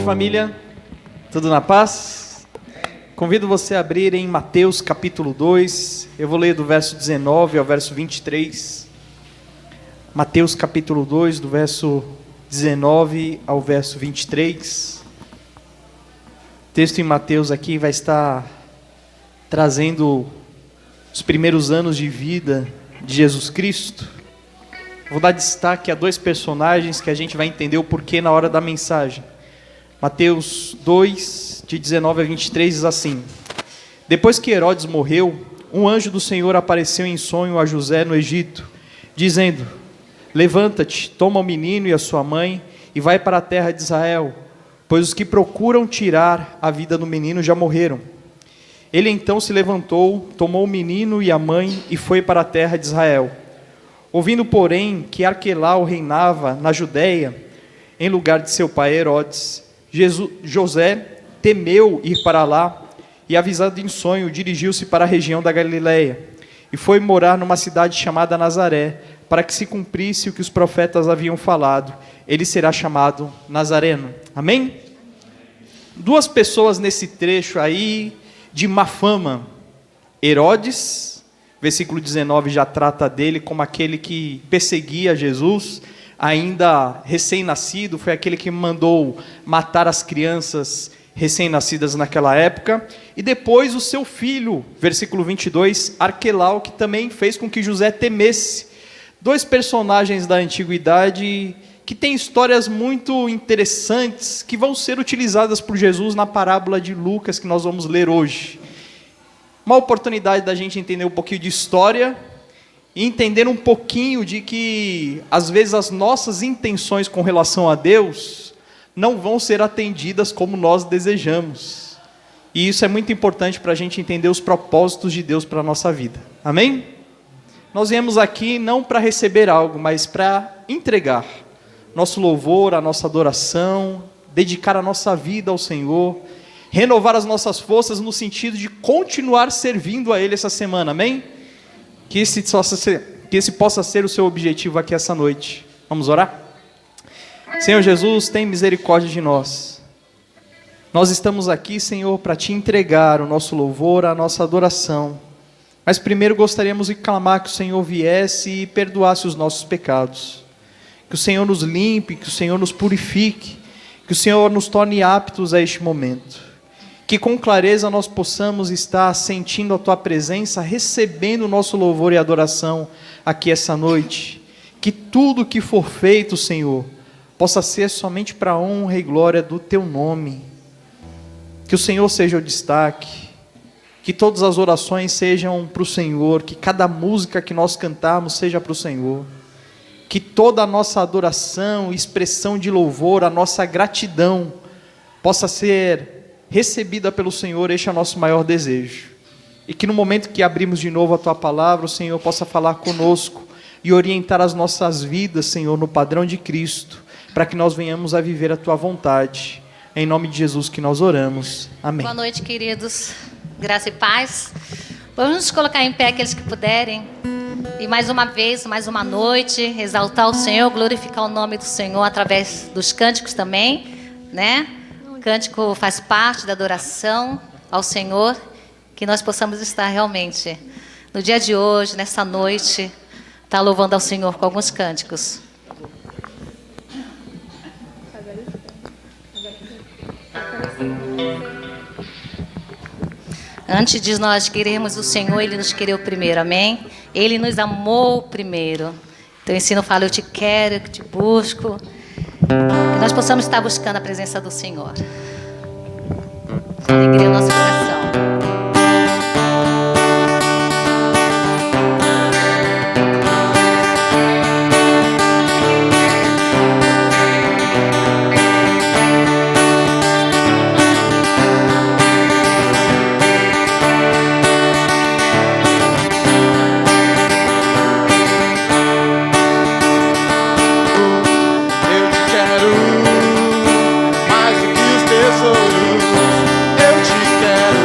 Família, tudo na paz? Convido você a abrir em Mateus capítulo 2, eu vou ler do verso 19 ao verso 23. Mateus capítulo 2, do verso 19 ao verso 23. O texto em Mateus aqui vai estar trazendo os primeiros anos de vida de Jesus Cristo. Vou dar destaque a dois personagens que a gente vai entender o porquê na hora da mensagem. Mateus 2, de 19 a 23, diz assim: Depois que Herodes morreu, um anjo do Senhor apareceu em sonho a José no Egito, dizendo: Levanta-te, toma o menino e a sua mãe, e vai para a terra de Israel, pois os que procuram tirar a vida do menino já morreram. Ele então se levantou, tomou o menino e a mãe, e foi para a terra de Israel. Ouvindo, porém, que Arquelau reinava na Judéia, em lugar de seu pai Herodes, José temeu ir para lá, e avisado em sonho, dirigiu-se para a região da Galileia, e foi morar numa cidade chamada Nazaré, para que se cumprisse o que os profetas haviam falado: ele será chamado Nazareno. Amém? Duas pessoas nesse trecho aí de má fama. Herodes, versículo 19 já trata dele como aquele que perseguia Jesus, ainda recém-nascido, foi aquele que mandou matar as crianças recém-nascidas naquela época, e depois o seu filho, versículo 22, Arquelau, que também fez com que José temesse. Dois personagens da antiguidade que têm histórias muito interessantes, que vão ser utilizadas por Jesus na parábola de Lucas, que nós vamos ler hoje. Uma oportunidade da gente entender um pouquinho de história, e entender um pouquinho de que, às vezes, as nossas intenções com relação a Deus não vão ser atendidas como nós desejamos. E isso é muito importante para a gente entender os propósitos de Deus para a nossa vida. Amém? Nós viemos aqui não para receber algo, mas para entregar nosso louvor, a nossa adoração, dedicar a nossa vida ao Senhor, renovar as nossas forças no sentido de continuar servindo a Ele essa semana. Amém? Que esse possa ser o seu objetivo aqui essa noite. Vamos orar? Senhor Jesus, tem misericórdia de nós. Nós estamos aqui, Senhor, para Te entregar o nosso louvor, a nossa adoração. Mas primeiro gostaríamos de clamar que o Senhor viesse e perdoasse os nossos pecados. Que o Senhor nos limpe, que o Senhor nos purifique, que o Senhor nos torne aptos a este momento. Que com clareza nós possamos estar sentindo a Tua presença, recebendo o nosso louvor e adoração aqui essa noite. Que tudo que for feito, Senhor, possa ser somente para a honra e glória do Teu nome. Que o Senhor seja o destaque. Que todas as orações sejam para o Senhor. Que cada música que nós cantarmos seja para o Senhor. Que toda a nossa adoração, expressão de louvor, a nossa gratidão possa ser recebida pelo Senhor. Este é o nosso maior desejo. E que no momento que abrimos de novo a Tua palavra, o Senhor possa falar conosco e orientar as nossas vidas, Senhor, no padrão de Cristo, para que nós venhamos a viver a Tua vontade. Em nome de Jesus que nós oramos. Amém. Boa noite, queridos. Graça e paz. Vamos nos colocar em pé aqueles que puderem. E mais uma vez, mais uma noite, exaltar o Senhor, glorificar o nome do Senhor através dos cânticos também, né? O cântico faz parte da adoração ao Senhor, que nós possamos estar realmente, no dia de hoje, nessa noite, estar louvando ao Senhor com alguns cânticos. Antes de nós querermos o Senhor, Ele nos queria primeiro, amém? Ele nos amou primeiro. Então o ensino fala, eu te quero, eu te busco. Que nós possamos estar buscando a presença do Senhor. Alegria no nosso coração. Eu te quero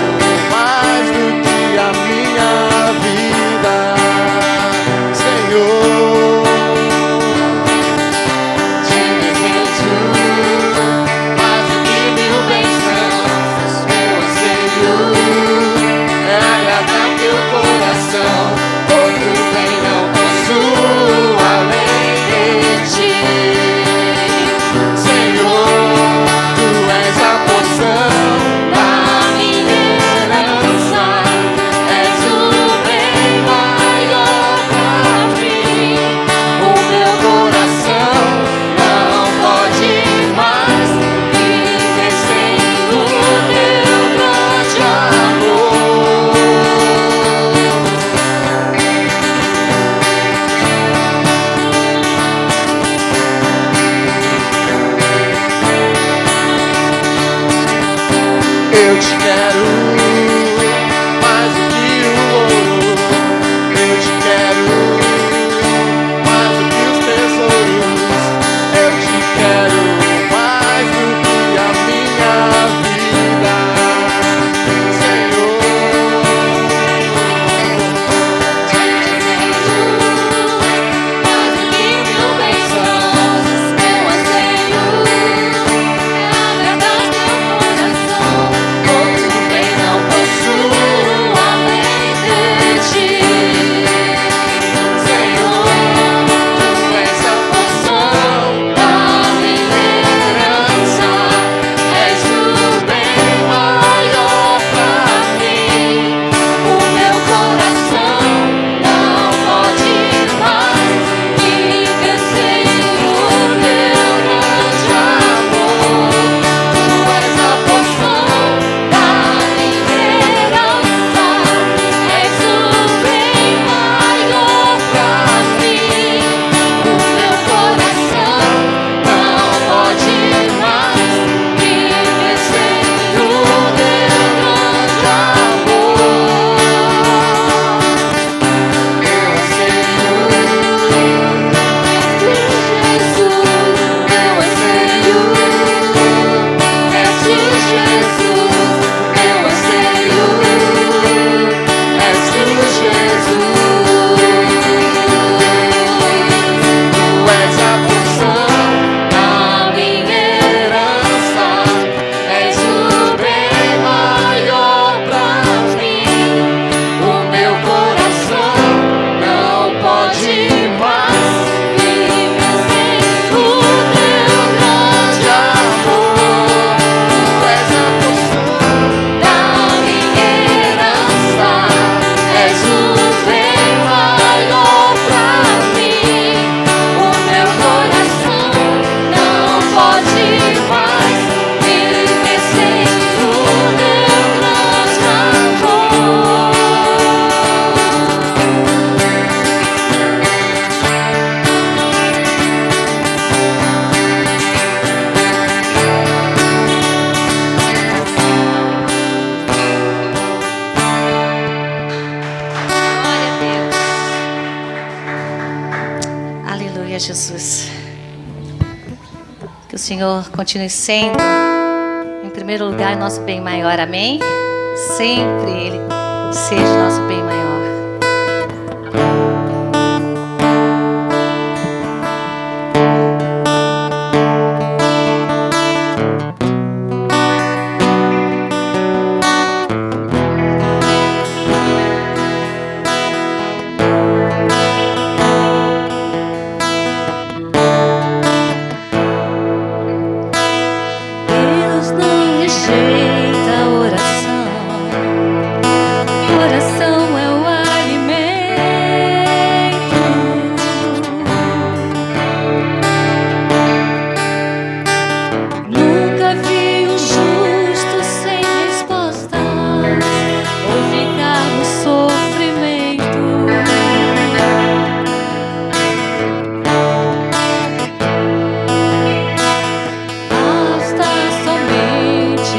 Jesus. Que o Senhor continue sendo, em primeiro lugar, nosso bem maior. Amém? Sempre Ele seja nosso bem maior. Deus não rejeita a oração. Oração é o alimento. Nunca vi um justo sem respostas ou ficar no sofrimento. Basta somente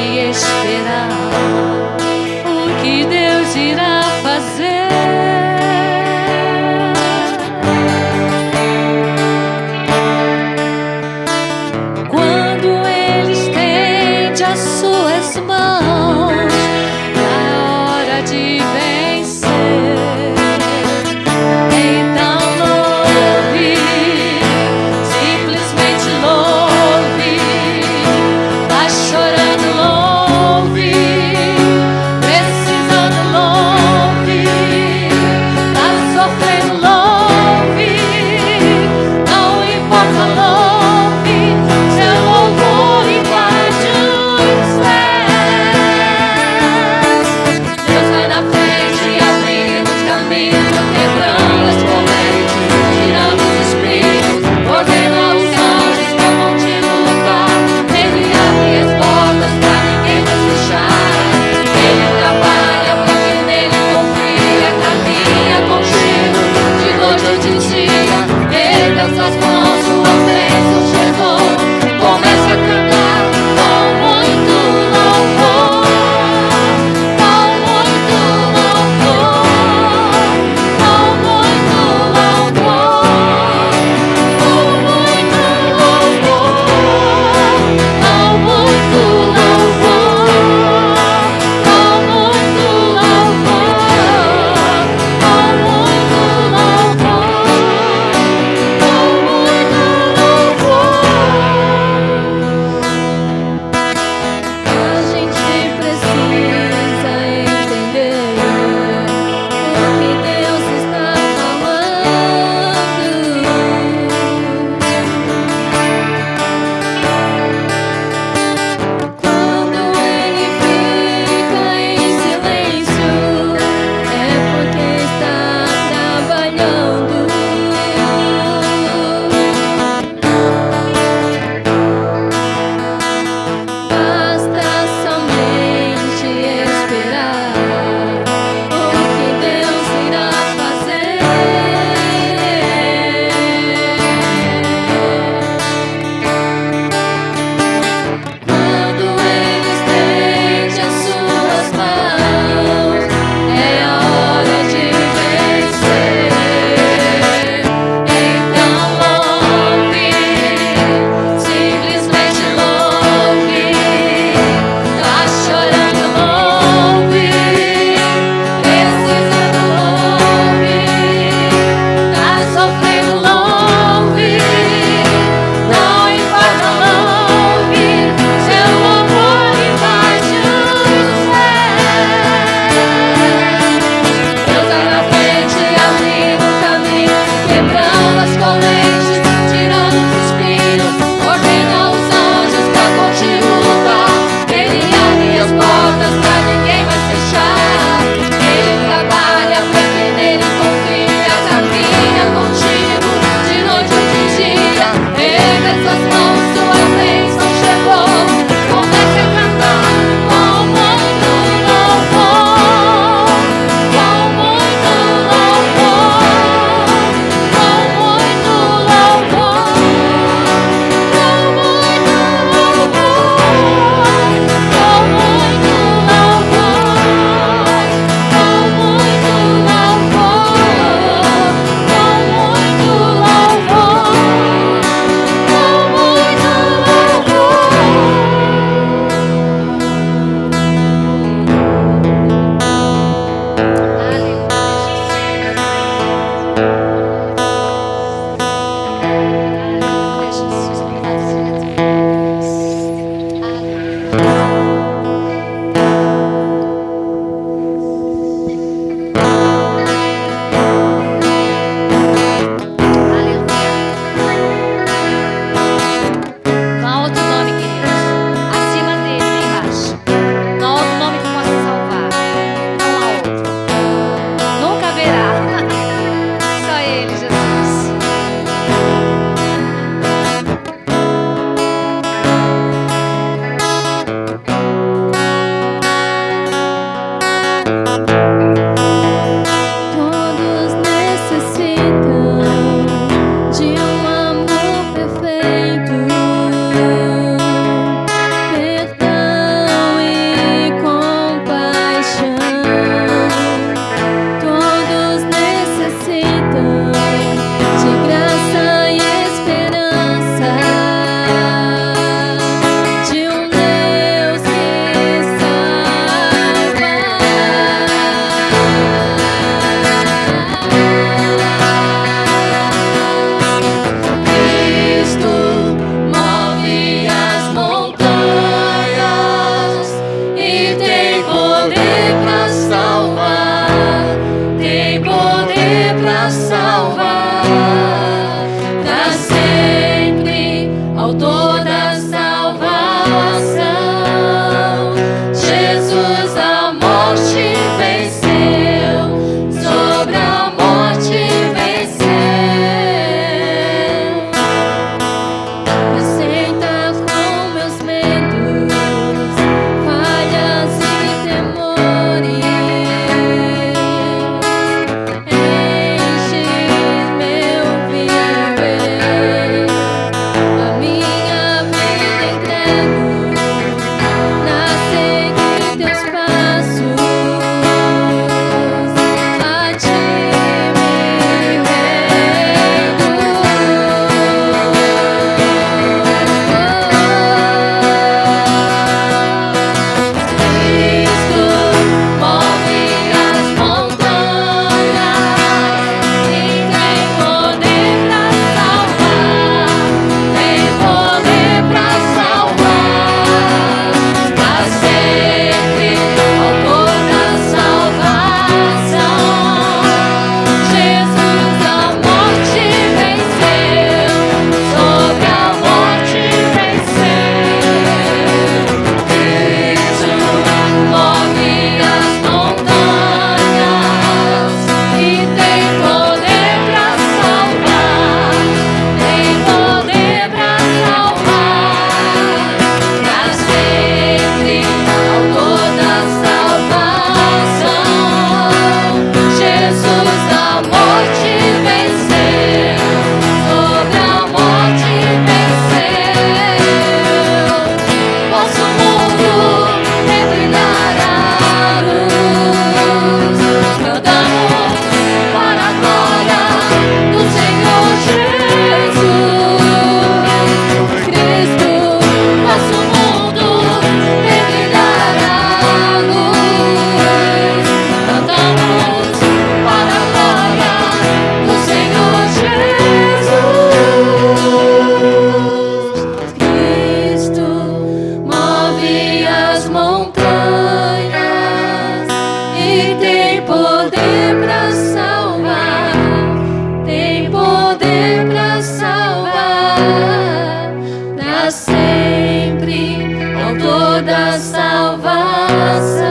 salvação.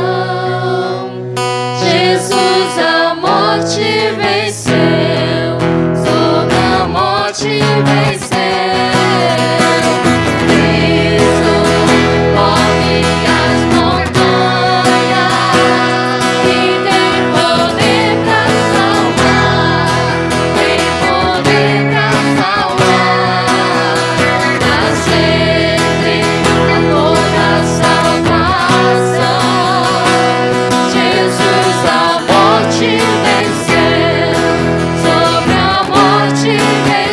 Jesus a morte venceu, sobre a morte venceu. Cristo move as montanhas e tem poder pra salvar, tem poder pra salvar. Pra sempre a toda salvação. Jesus a morte venceu, sobre a morte venceu.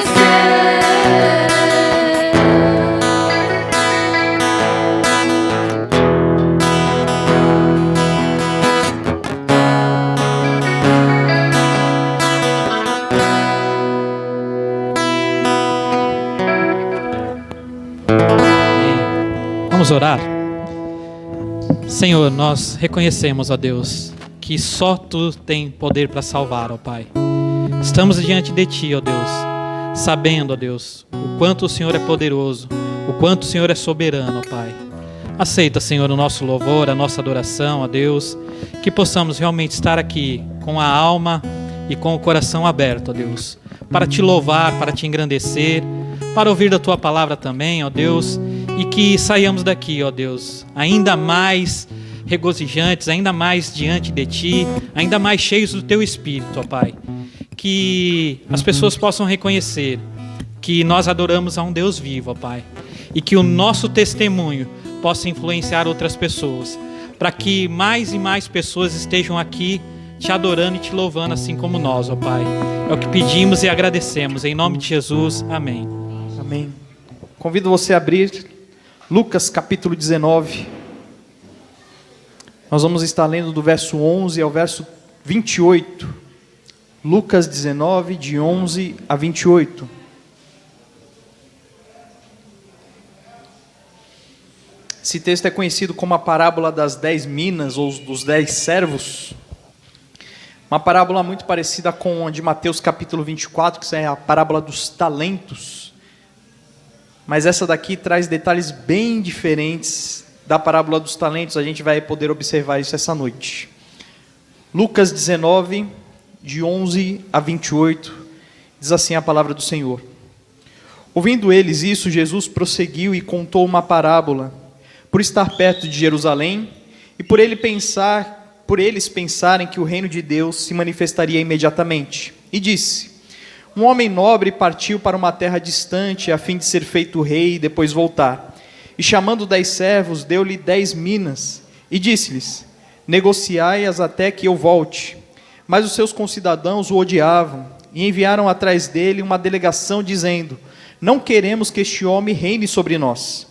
Vamos orar? Senhor, nós reconhecemos, ó Deus, que só Tu tem poder para salvar, ó Pai. Estamos diante de Ti, ó Deus, sabendo, ó Deus, o quanto o Senhor é poderoso, o quanto o Senhor é soberano, ó Pai. Aceita, Senhor, o nosso louvor, a nossa adoração, ó Deus, que possamos realmente estar aqui com a alma e com o coração aberto, ó Deus, para Te louvar, para Te engrandecer, para ouvir da Tua palavra também, ó Deus, e que saiamos daqui, ó Deus, ainda mais regozijantes, ainda mais diante de Ti, ainda mais cheios do Teu Espírito, ó Pai. Que as pessoas possam reconhecer que nós adoramos a um Deus vivo, ó Pai, e que o nosso testemunho possa influenciar outras pessoas, para que mais e mais pessoas estejam aqui Te adorando e Te louvando assim como nós, ó Pai. É o que pedimos e agradecemos, em nome de Jesus, amém. Amém. Convido você a abrir Lucas capítulo 19. Nós vamos estar lendo do verso 11 ao verso 28. Lucas 19, de 11 a 28. Esse texto é conhecido como a parábola das 10 minas ou dos 10 servos. Uma parábola muito parecida com a de Mateus capítulo 24, que é a parábola dos talentos. Mas essa daqui traz detalhes bem diferentes da parábola dos talentos. A gente vai poder observar isso essa noite. Lucas 19, de 11 a 28, diz assim a palavra do Senhor. Ouvindo eles isso, Jesus prosseguiu e contou uma parábola, por estar perto de Jerusalém e por eles pensarem que o reino de Deus se manifestaria imediatamente. E disse: um homem nobre partiu para uma terra distante, a fim de ser feito rei e depois voltar. E chamando 10 servos, deu-lhe 10 minas, e disse-lhes: negociai-as até que eu volte. Mas os seus concidadãos o odiavam, e enviaram atrás dele uma delegação, dizendo: não queremos que este homem reine sobre nós.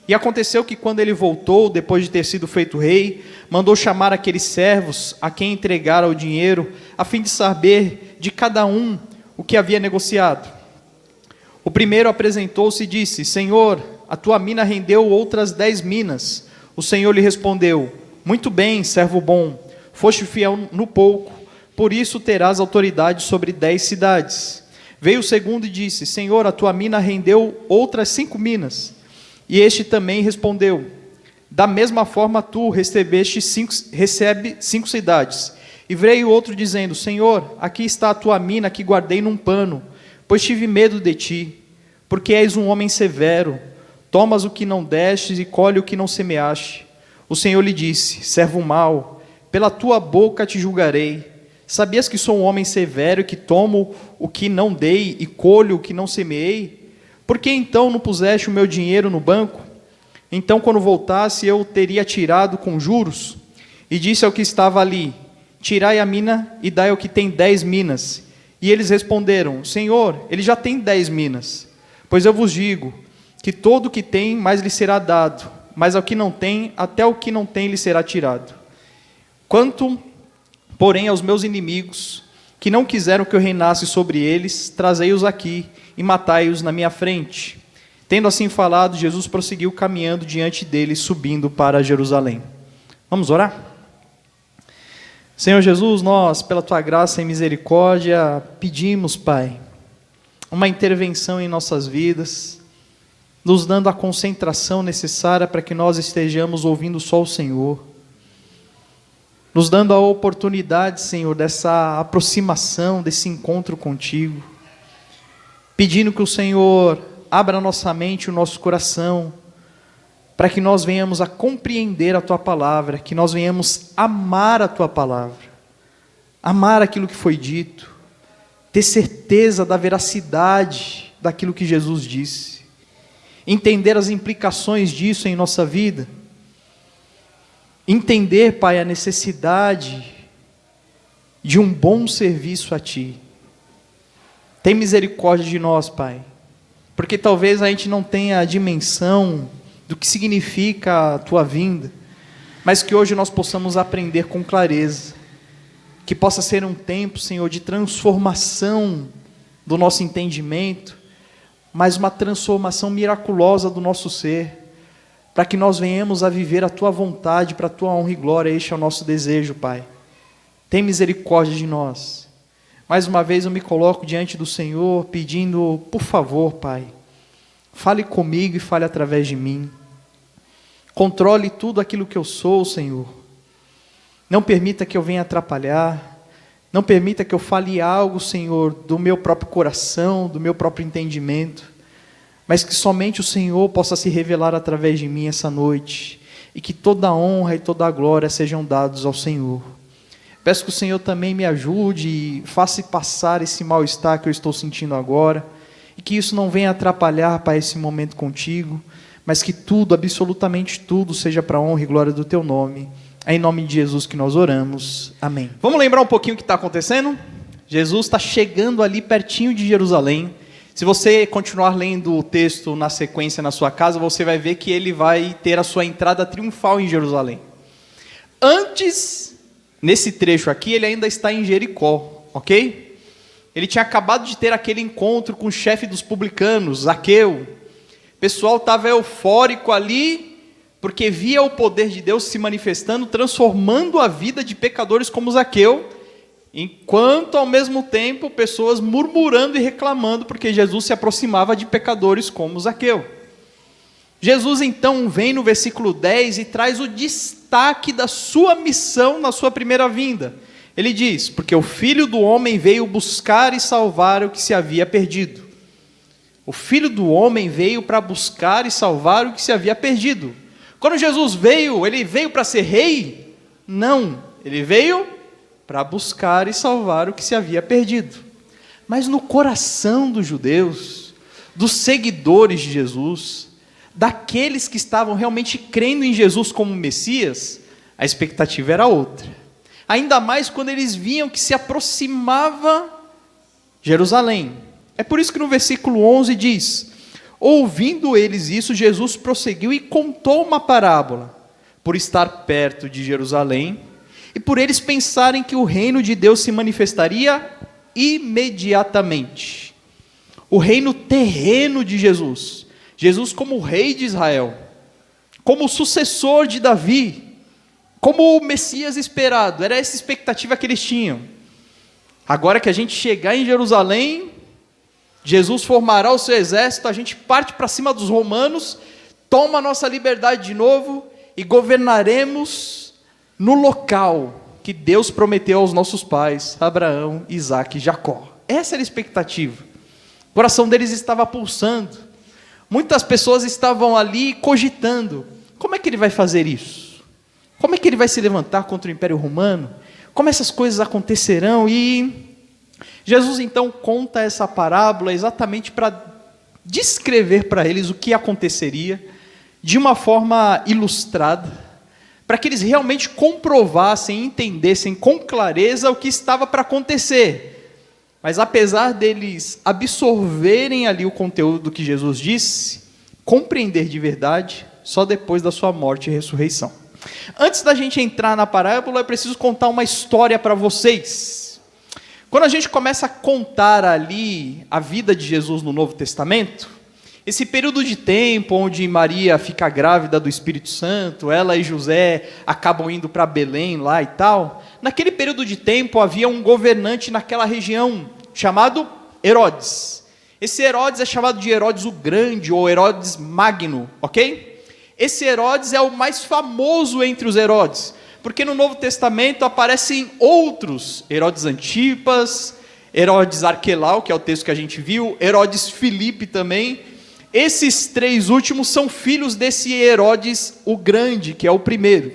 E aconteceu que quando ele voltou, depois de ter sido feito rei, mandou chamar aqueles servos, a quem entregara o dinheiro, a fim de saber de cada um o que havia negociado. O primeiro apresentou-se e disse: Senhor, a tua mina rendeu outras 10 minas. O Senhor lhe respondeu: muito bem, servo bom, foste fiel no pouco, por isso terás autoridade sobre 10 cidades. Veio o segundo e disse: Senhor, a tua mina rendeu outras 5 minas. E este também respondeu: da mesma forma tu recebe 5 cidades. E veio outro dizendo: Senhor, aqui está a tua mina que guardei num pano, pois tive medo de ti, porque és um homem severo, tomas o que não destes e colhe o que não semeaste. O Senhor lhe disse: servo mau, pela tua boca te julgarei. Sabias que sou um homem severo, que tomo o que não dei e colho o que não semeei? Por que então não puseste o meu dinheiro no banco? Então, quando voltasse, eu teria tirado com juros. E disse ao que estava ali: tirai a mina e dai ao que tem 10 minas. E eles responderam: Senhor, ele já tem 10 minas. Pois eu vos digo que todo o que tem, mais lhe será dado, mas ao que não tem, até o que não tem lhe será tirado. Quanto, porém, aos meus inimigos, que não quiseram que eu reinasse sobre eles, trazei-os aqui e matai-os na minha frente. Tendo assim falado, Jesus prosseguiu caminhando diante deles, subindo para Jerusalém. Vamos orar? Senhor Jesus, nós, pela Tua graça e misericórdia, pedimos, Pai, uma intervenção em nossas vidas. nos dando a concentração necessária para que nós estejamos ouvindo só o Senhor, nos dando a oportunidade, Senhor, dessa aproximação, desse encontro contigo, pedindo que o Senhor abra a nossa mente e o nosso coração, para que nós venhamos a compreender a Tua palavra, que nós venhamos amar a Tua palavra, amar aquilo que foi dito, ter certeza da veracidade daquilo que Jesus disse, entender as implicações disso em nossa vida, entender, Pai, a necessidade de um bom serviço a Ti. Tem misericórdia de nós, Pai, porque talvez a gente não tenha a dimensão do que significa a Tua vinda, mas que hoje nós possamos aprender com clareza, que possa ser um tempo, Senhor, de transformação do nosso entendimento, mas uma transformação miraculosa do nosso ser, para que nós venhamos a viver a Tua vontade, para a Tua honra e glória. Este é o nosso desejo, Pai. Tem misericórdia de nós. Mais uma vez eu me coloco diante do Senhor, pedindo, por favor, Pai, fale comigo e fale através de mim. Controle tudo aquilo que eu sou, Senhor. Não permita que eu venha atrapalhar. Não permita que eu fale algo, Senhor, do meu próprio coração, do meu próprio entendimento, mas que somente o Senhor possa se revelar através de mim essa noite, e que toda a honra e toda a glória sejam dados ao Senhor. Peço que o Senhor também me ajude e faça passar esse mal-estar que eu estou sentindo agora, e que isso não venha atrapalhar, Pai, esse momento contigo, mas que tudo, absolutamente tudo, seja para a honra e glória do Teu nome. É em nome de Jesus que nós oramos. Amém. Vamos lembrar um pouquinho o que está acontecendo? Jesus está chegando ali pertinho de Jerusalém. Se você continuar lendo o texto na sequência na sua casa, você vai ver que ele vai ter a sua entrada triunfal em Jerusalém. Antes, nesse trecho aqui, ele ainda está em Jericó, ok? Ele tinha acabado de ter aquele encontro com o chefe dos publicanos, Zaqueu. O pessoal estava eufórico ali, porque via o poder de Deus se manifestando, transformando a vida de pecadores como Zaqueu, enquanto ao mesmo tempo pessoas murmurando e reclamando porque Jesus se aproximava de pecadores como Zaqueu. Jesus então vem no versículo 10 e traz o destaque da sua missão na sua primeira vinda. Ele diz: porque o Filho do Homem veio buscar e salvar o que se havia perdido. O Filho do Homem veio para buscar e salvar o que se havia perdido. Quando Jesus veio, ele veio para ser rei? Não, ele veio para buscar e salvar o que se havia perdido. Mas no coração dos judeus, dos seguidores de Jesus, daqueles que estavam realmente crendo em Jesus como Messias, a expectativa era outra. Ainda mais quando eles viam que se aproximava Jerusalém. É por isso que no versículo 11 diz: ouvindo eles isso, Jesus prosseguiu e contou uma parábola, por estar perto de Jerusalém, e por eles pensarem que o reino de Deus se manifestaria imediatamente. O reino terreno de Jesus, Jesus como rei de Israel, como sucessor de Davi, como o Messias esperado, era essa expectativa que eles tinham. Agora que a gente chegar em Jerusalém, Jesus formará o seu exército, a gente parte para cima dos romanos, toma a nossa liberdade de novo e governaremos no local que Deus prometeu aos nossos pais, Abraão, Isaque e Jacó. Essa era a expectativa. O coração deles estava pulsando. Muitas pessoas estavam ali cogitando: como é que ele vai fazer isso? Como é que ele vai se levantar contra o Império Romano? Como essas coisas acontecerão? E Jesus então conta essa parábola exatamente para descrever para eles o que aconteceria, de uma forma ilustrada, para que eles realmente comprovassem e entendessem com clareza o que estava para acontecer. Mas apesar deles absorverem ali o conteúdo que Jesus disse, compreender de verdade só depois da sua morte e ressurreição. Antes da gente entrar na parábola, eu preciso contar uma história para vocês. Quando a gente começa a contar ali a vida de Jesus no Novo Testamento, esse período de tempo onde Maria fica grávida do Espírito Santo, ela e José acabam indo para Belém lá e tal, naquele período de tempo havia um governante naquela região chamado Herodes. Esse Herodes é chamado de Herodes o Grande, ou Herodes Magno, ok? Esse Herodes é o mais famoso entre os Herodes, porque no Novo Testamento aparecem outros, Herodes Antipas, Herodes Arquelau, que é o texto que a gente viu, Herodes Filipe também. Esses três últimos são filhos desse Herodes o Grande, que é o primeiro.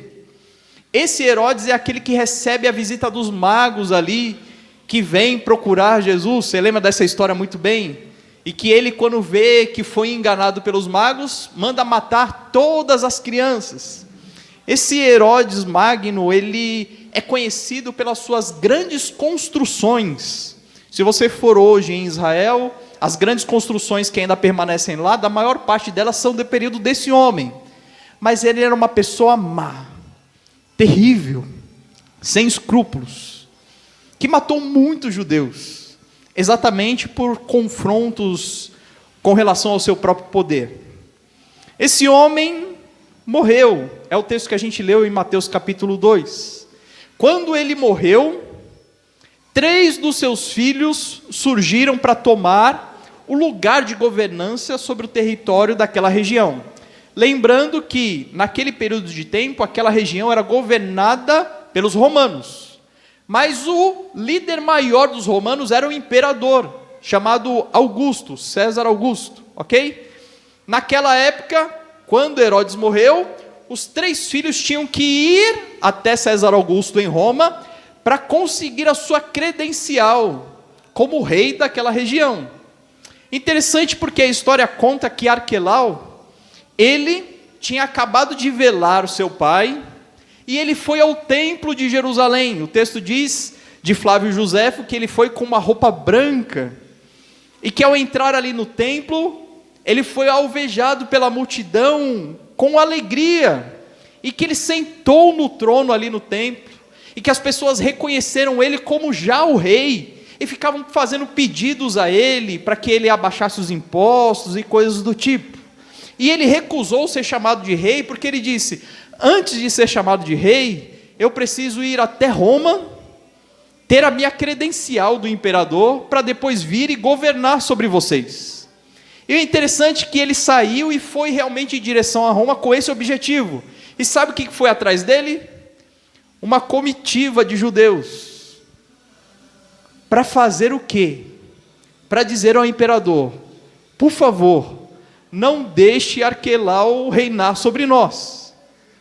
Esse Herodes é aquele que recebe a visita dos magos ali, que vem procurar Jesus. Você lembra dessa história muito bem? E que ele, quando vê que foi enganado pelos magos, manda matar todas as crianças. Esse Herodes Magno, ele é conhecido pelas suas grandes construções. Se você for hoje em Israel, as grandes construções que ainda permanecem lá, da maior parte delas são do período desse homem. Mas ele era uma pessoa má, terrível, sem escrúpulos, que matou muitos judeus, exatamente por confrontos com relação ao seu próprio poder. Esse homem morreu, é o texto que a gente leu em Mateus capítulo 2. Quando ele morreu, 3 dos seus filhos surgiram para tomar o lugar de governança sobre o território daquela região. Lembrando que, naquele período de tempo, aquela região era governada pelos romanos. Mas o líder maior dos romanos era o imperador, chamado Augusto, César Augusto, ok? Naquela época, quando Herodes morreu, os 3 filhos tinham que ir até César Augusto em Roma para conseguir a sua credencial como rei daquela região. Interessante porque a história conta que Arquelau, ele tinha acabado de velar o seu pai, e ele foi ao templo de Jerusalém. O texto diz, de Flávio Joséfo, que ele foi com uma roupa branca, e que ao entrar ali no templo, ele foi alvejado pela multidão com alegria, e que ele sentou no trono ali no templo, e que as pessoas reconheceram ele como já o rei, e ficavam fazendo pedidos a ele, para que ele abaixasse os impostos e coisas do tipo. E ele recusou ser chamado de rei, porque ele disse, antes de ser chamado de rei, eu preciso ir até Roma, ter a minha credencial do imperador, para depois vir e governar sobre vocês. E é interessante que ele saiu e foi realmente em direção a Roma com esse objetivo. E sabe o que foi atrás dele? Uma comitiva de judeus. Para fazer o quê? Para dizer ao imperador, por favor, não deixe Arquelau reinar sobre nós.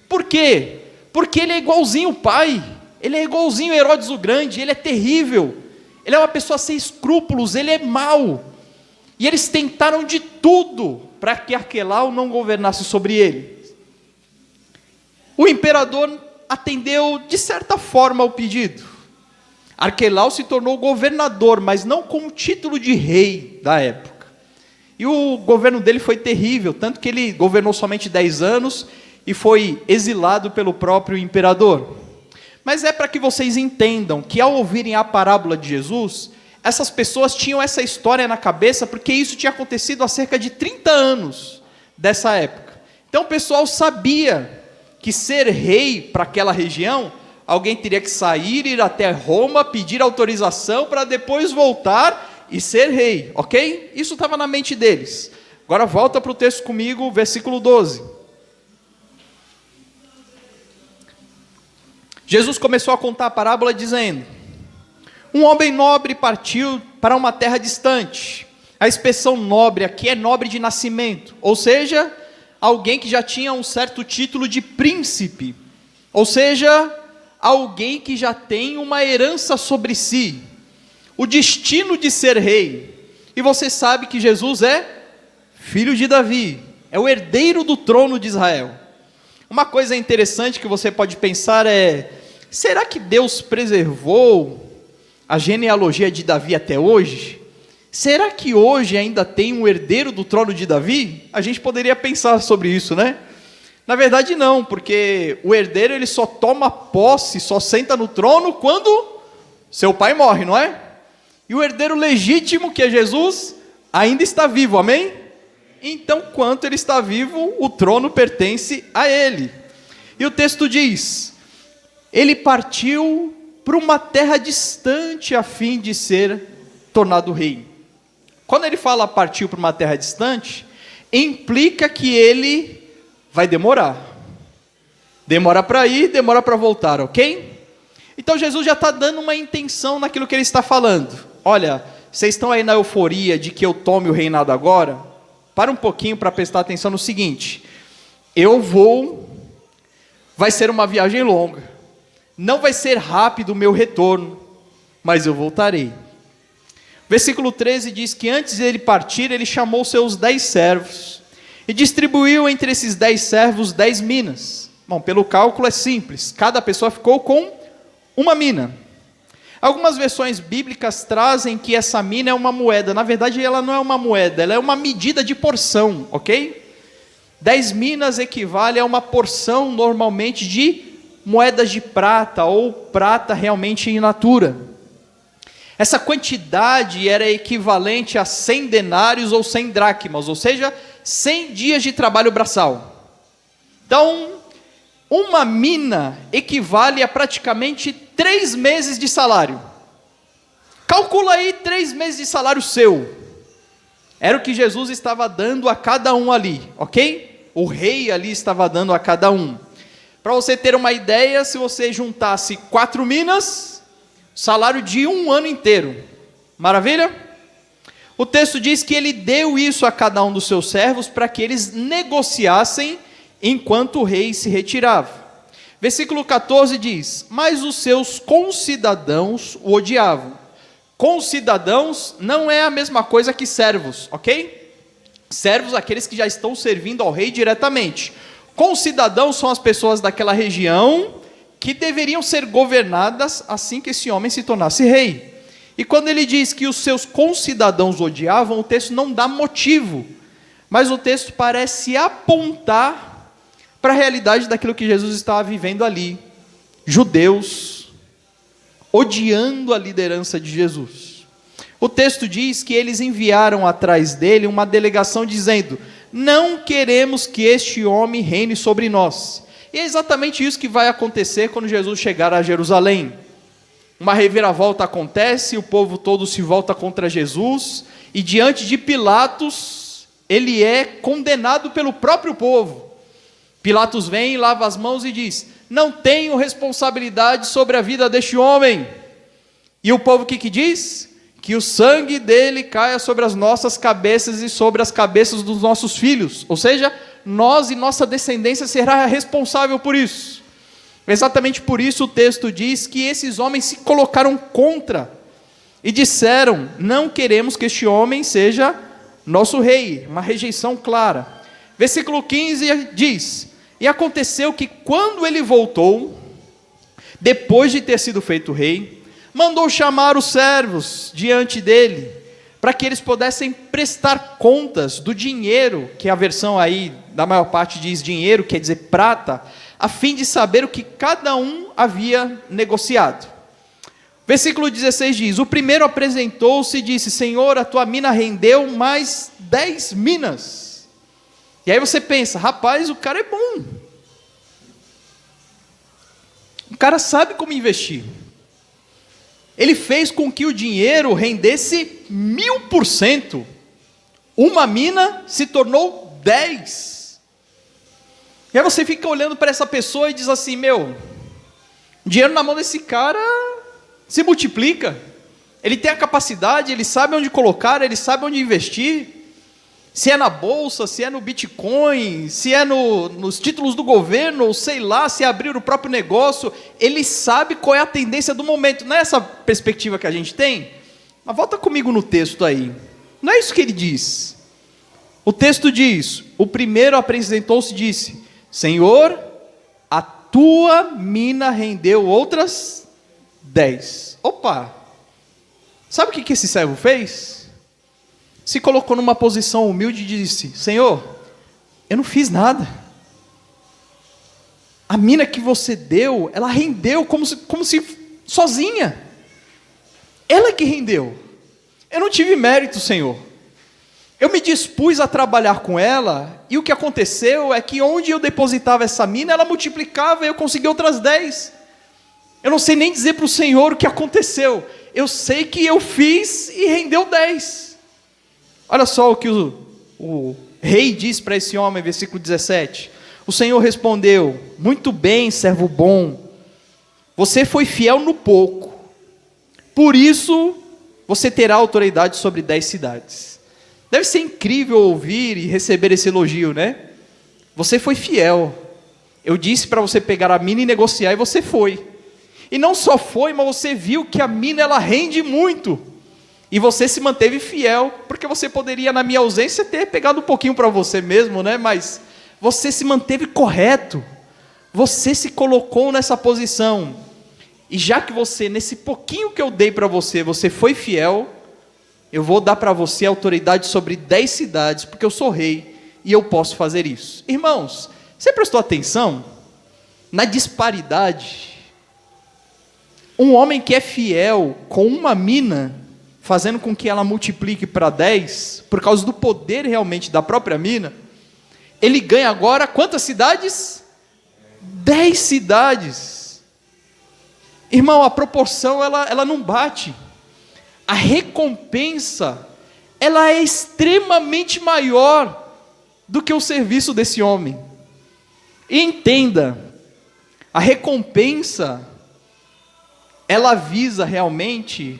Por quê? Porque ele é igualzinho o pai, ele é igualzinho Herodes o Grande, ele é terrível, ele é uma pessoa sem escrúpulos, ele é mau. E eles tentaram de tudo para que Arquelau não governasse sobre ele. O imperador atendeu de certa forma ao pedido. Arquelau se tornou governador, mas não com o título de rei da época. E o governo dele foi terrível, tanto que ele governou somente 10 anos e foi exilado pelo próprio imperador. Mas é para que vocês entendam que ao ouvirem a parábola de Jesus, essas pessoas tinham essa história na cabeça, porque isso tinha acontecido há cerca de 30 anos dessa época. Então o pessoal sabia que ser rei para aquela região, alguém teria que sair, ir até Roma, pedir autorização para depois voltar e ser rei, ok? Isso estava na mente deles. Agora volta para o texto comigo, versículo 12. Jesus começou a contar a parábola dizendo, um homem nobre partiu para uma terra distante. A expressão nobre aqui é nobre de nascimento, ou seja, alguém que já tinha um certo título de príncipe, ou seja, alguém que já tem uma herança sobre si, o destino de ser rei. E você sabe que Jesus é filho de Davi, é o herdeiro do trono de Israel. Uma coisa interessante que você pode pensar é, será que Deus preservou a genealogia de Davi até hoje? Será que hoje ainda tem um herdeiro do trono de Davi? A gente poderia pensar sobre isso, né? Na verdade não, porque o herdeiro ele só toma posse, só senta no trono quando seu pai morre, não é? E o herdeiro legítimo, que é Jesus, ainda está vivo, amém? Então, enquanto ele está vivo, o trono pertence a ele. E o texto diz, ele partiu para uma terra distante a fim de ser tornado rei. Quando ele fala partiu para uma terra distante, implica que ele vai demorar. Demora para ir, demora para voltar, ok? Então Jesus já está dando uma intenção naquilo que ele está falando. Olha, vocês estão aí na euforia de que eu tome o reinado agora? Para um pouquinho para prestar atenção no seguinte. Vai ser uma viagem longa. Não vai ser rápido o meu retorno, mas eu voltarei. Versículo 13 diz que antes de ele partir, ele chamou seus 10 servos e distribuiu entre esses 10 servos 10 minas. Bom, pelo cálculo é simples, cada pessoa ficou com uma mina. Algumas versões bíblicas trazem que essa mina é uma moeda. Na verdade, ela não é uma moeda, ela é uma medida de porção, ok? 10 minas equivale a uma porção, normalmente, de moedas de prata, ou prata realmente in natura. Essa quantidade era equivalente a 100 denários ou 100 dracmas, ou seja, 100 dias de trabalho braçal. Então, uma mina equivale a praticamente 3 meses de salário. Calcula aí 3 meses de salário seu. Era o que Jesus estava dando a cada um ali, ok? O rei ali estava dando a cada um. Para você ter uma ideia, se você juntasse 4 minas, salário de um ano inteiro. Maravilha? O texto diz que ele deu isso a cada um dos seus servos para que eles negociassem enquanto o rei se retirava. Versículo 14 diz: mas os seus concidadãos o odiavam. Concidadãos não é a mesma coisa que servos, ok? Servos, aqueles que já estão servindo ao rei diretamente. Concidadãos são as pessoas daquela região que deveriam ser governadas assim que esse homem se tornasse rei. E quando ele diz que os seus concidadãos odiavam, o texto não dá motivo, mas o texto parece apontar para a realidade daquilo que Jesus estava vivendo ali. Judeus odiando a liderança de Jesus. O texto diz que eles enviaram atrás dele uma delegação dizendo: não queremos que este homem reine sobre nós. E é exatamente isso que vai acontecer quando Jesus chegar a Jerusalém. Uma reviravolta acontece, o povo todo se volta contra Jesus, e diante de Pilatos, ele é condenado pelo próprio povo. Pilatos vem, lava as mãos e diz: não tenho responsabilidade sobre a vida deste homem. E o povo o que diz? Que o sangue dele caia sobre as nossas cabeças e sobre as cabeças dos nossos filhos. Ou seja, nós e nossa descendência será responsável por isso. Exatamente por isso o texto diz que esses homens se colocaram contra e disseram: não queremos que este homem seja nosso rei. Uma rejeição clara. Versículo 15 diz: e aconteceu que quando ele voltou, depois de ter sido feito rei, mandou chamar os servos diante dele, para que eles pudessem prestar contas do dinheiro, que a versão aí da maior parte diz dinheiro, quer dizer prata, a fim de saber o que cada um havia negociado. Versículo 16 diz: o primeiro apresentou-se e disse: Senhor, a tua mina rendeu mais 10 minas. E aí você pensa: rapaz, o cara é bom. O cara sabe como investir. Ele fez com que o dinheiro rendesse 1000%. Uma mina se tornou 10. E aí você fica olhando para essa pessoa e diz assim: meu, o dinheiro na mão desse cara se multiplica. Ele tem a capacidade, ele sabe onde colocar, ele sabe onde investir. Se é na bolsa, se é no Bitcoin, se é nos títulos do governo, ou sei lá, se é abrir o próprio negócio, ele sabe qual é a tendência do momento. Não é essa perspectiva que a gente tem? Mas volta comigo no texto aí. Não é isso que ele diz. O texto diz: o primeiro apresentou-se e disse: Senhor, a tua mina rendeu outras 10. Opa! Sabe o que esse servo fez? Se colocou numa posição humilde e disse: Senhor, eu não fiz nada. A mina que você deu, ela rendeu como se sozinha. Ela que rendeu. Eu não tive mérito, Senhor. Eu me dispus a trabalhar com ela, e o que aconteceu é que onde eu depositava essa mina, ela multiplicava e eu consegui outras 10. Eu não sei nem dizer para o Senhor o que aconteceu. Eu sei que eu fiz e rendeu 10. Olha só o que o rei diz para esse homem, versículo 17. O Senhor respondeu: muito bem, servo bom, você foi fiel no pouco, por isso você terá autoridade sobre 10 cidades. Deve ser incrível ouvir e receber esse elogio, né? Você foi fiel. Eu disse para você pegar a mina e negociar, e você foi. E não só foi, mas você viu que a mina ela rende muito. E você se manteve fiel, porque você poderia, na minha ausência, ter pegado um pouquinho para você mesmo, né? Mas você se manteve correto. Você se colocou nessa posição. E já que você, nesse pouquinho que eu dei para você, você foi fiel, eu vou dar para você autoridade sobre 10 cidades, porque eu sou rei e eu posso fazer isso. Irmãos, você prestou atenção na disparidade? Um homem que é fiel com uma mina, fazendo com que ela multiplique para 10, por causa do poder realmente da própria mina, ele ganha agora quantas cidades? 10 cidades. Irmão, a proporção ela não bate. A recompensa ela é extremamente maior do que o serviço desse homem. E entenda, a recompensa ela visa realmente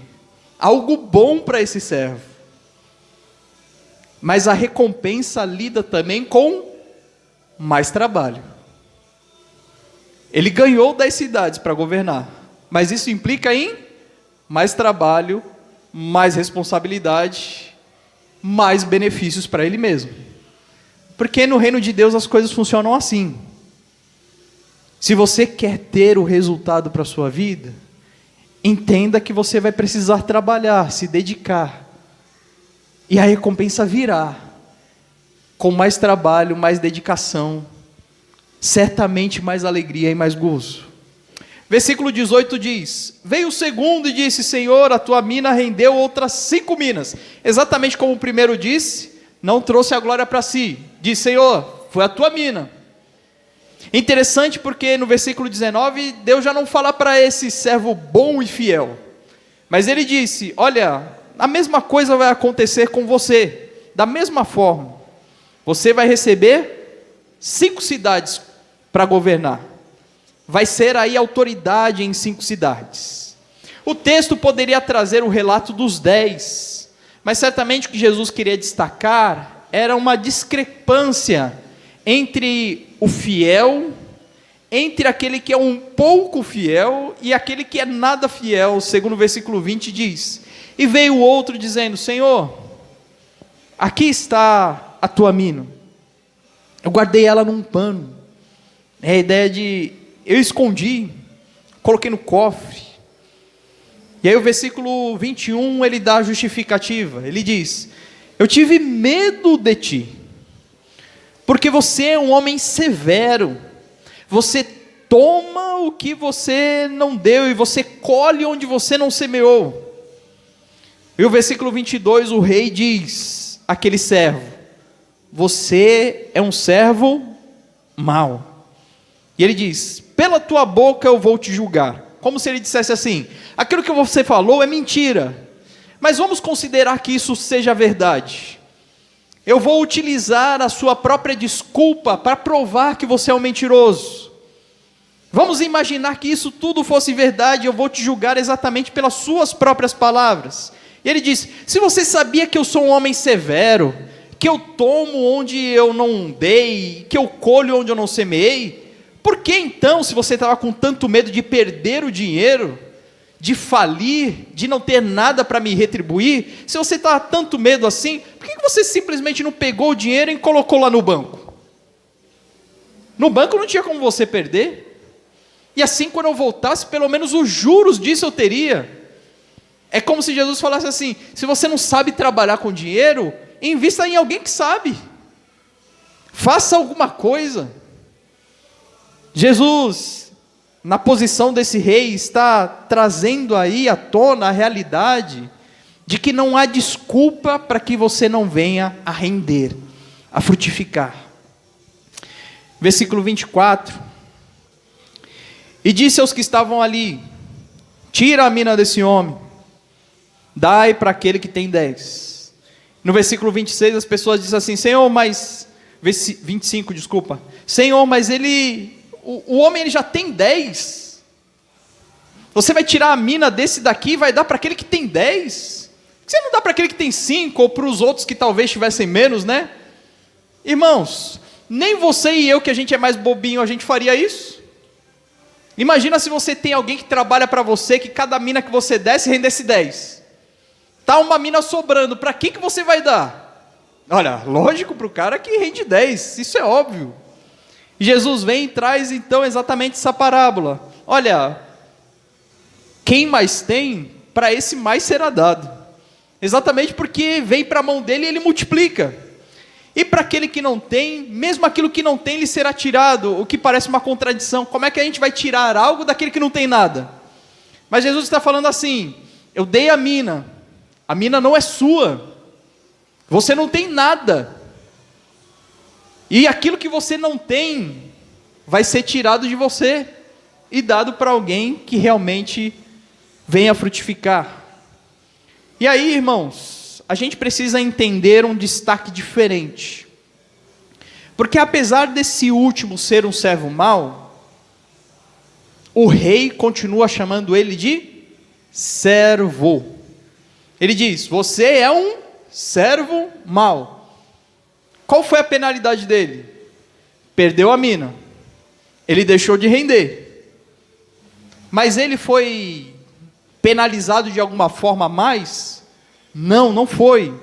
algo bom para esse servo. Mas a recompensa lida também com mais trabalho. Ele ganhou 10 cidades para governar, mas isso implica em mais trabalho, mais responsabilidade, mais benefícios para ele mesmo. Porque no reino de Deus as coisas funcionam assim. Se você quer ter o resultado para a sua vida, entenda que você vai precisar trabalhar, se dedicar. E a recompensa virá com mais trabalho, mais dedicação, certamente mais alegria e mais gozo. Versículo 18 diz: veio o segundo e disse: Senhor, a tua mina rendeu outras 5 minas. Exatamente como o primeiro disse, não trouxe a glória para si. Diz: Senhor, foi a tua mina. Interessante porque no versículo 19, Deus já não fala para esse servo bom e fiel, mas ele disse: olha, a mesma coisa vai acontecer com você, da mesma forma, você vai receber 5 cidades para governar, vai ser aí autoridade em 5 cidades. O texto poderia trazer o relato dos 10, mas certamente o que Jesus queria destacar era uma discrepância entre o fiel, entre aquele que é um pouco fiel e aquele que é nada fiel, segundo o versículo 20 diz: e veio o outro dizendo: Senhor, aqui está a tua mina, eu guardei ela num pano. É a ideia de, eu escondi, coloquei no cofre. E aí o versículo 21, ele dá a justificativa, ele diz: eu tive medo de ti, porque você é um homem severo, você toma o que você não deu, e você colhe onde você não semeou. E o versículo 22, o rei diz àquele servo: você é um servo mau. E ele diz: pela tua boca eu vou te julgar. Como se ele dissesse assim: aquilo que você falou é mentira, mas vamos considerar que isso seja verdade. Eu vou utilizar a sua própria desculpa para provar que você é um mentiroso. Vamos imaginar que isso tudo fosse verdade, eu vou te julgar exatamente pelas suas próprias palavras. E ele diz: se você sabia que eu sou um homem severo, que eu tomo onde eu não dei, que eu colho onde eu não semeei, por que então, se você estava com tanto medo de perder o dinheiro, de falir, de não ter nada para me retribuir, se você estava tanto medo assim, por que você simplesmente não pegou o dinheiro e colocou lá no banco? No banco não tinha como você perder, e assim quando eu voltasse, pelo menos os juros disso eu teria. É como se Jesus falasse assim: se você não sabe trabalhar com dinheiro, invista em alguém que sabe, faça alguma coisa. Jesus, na posição desse rei, está trazendo aí à tona a realidade de que não há desculpa para que você não venha a render, a frutificar. Versículo 24: e disse aos que estavam ali: tira a mina desse homem, dai para aquele que tem 10. No versículo 26 as pessoas dizem assim, Senhor, mas... 25, desculpa. Senhor, mas o homem ele já tem 10. Você vai tirar a mina desse daqui e vai dar para aquele que tem 10? Por que você não dá para aquele que tem 5 ou para os outros que talvez tivessem menos, né? Irmãos, nem você e eu que a gente é mais bobinho, a gente faria isso? Imagina se você tem alguém que trabalha para você, que cada mina que você desse rendesse 10. Tá uma mina sobrando, para quem que você vai dar? Olha, lógico para o cara que rende 10, isso é óbvio. Jesus vem e traz então exatamente essa parábola. Olha, quem mais tem, para esse mais será dado. Exatamente porque vem para a mão dele e ele multiplica. E para aquele que não tem, mesmo aquilo que não tem lhe será tirado, o que parece uma contradição. Como é que a gente vai tirar algo daquele que não tem nada? Mas Jesus está falando assim, eu dei a mina não é sua. Você não tem nada. E aquilo que você não tem vai ser tirado de você e dado para alguém que realmente venha frutificar. E aí, irmãos, a gente precisa entender um destaque diferente. Porque apesar desse último ser um servo mau, o rei continua chamando ele de servo. Ele diz, você é um servo mau. Qual foi a penalidade dele? Perdeu a mina. Ele deixou de render. Mas ele foi penalizado de alguma forma a mais? Não, não foi.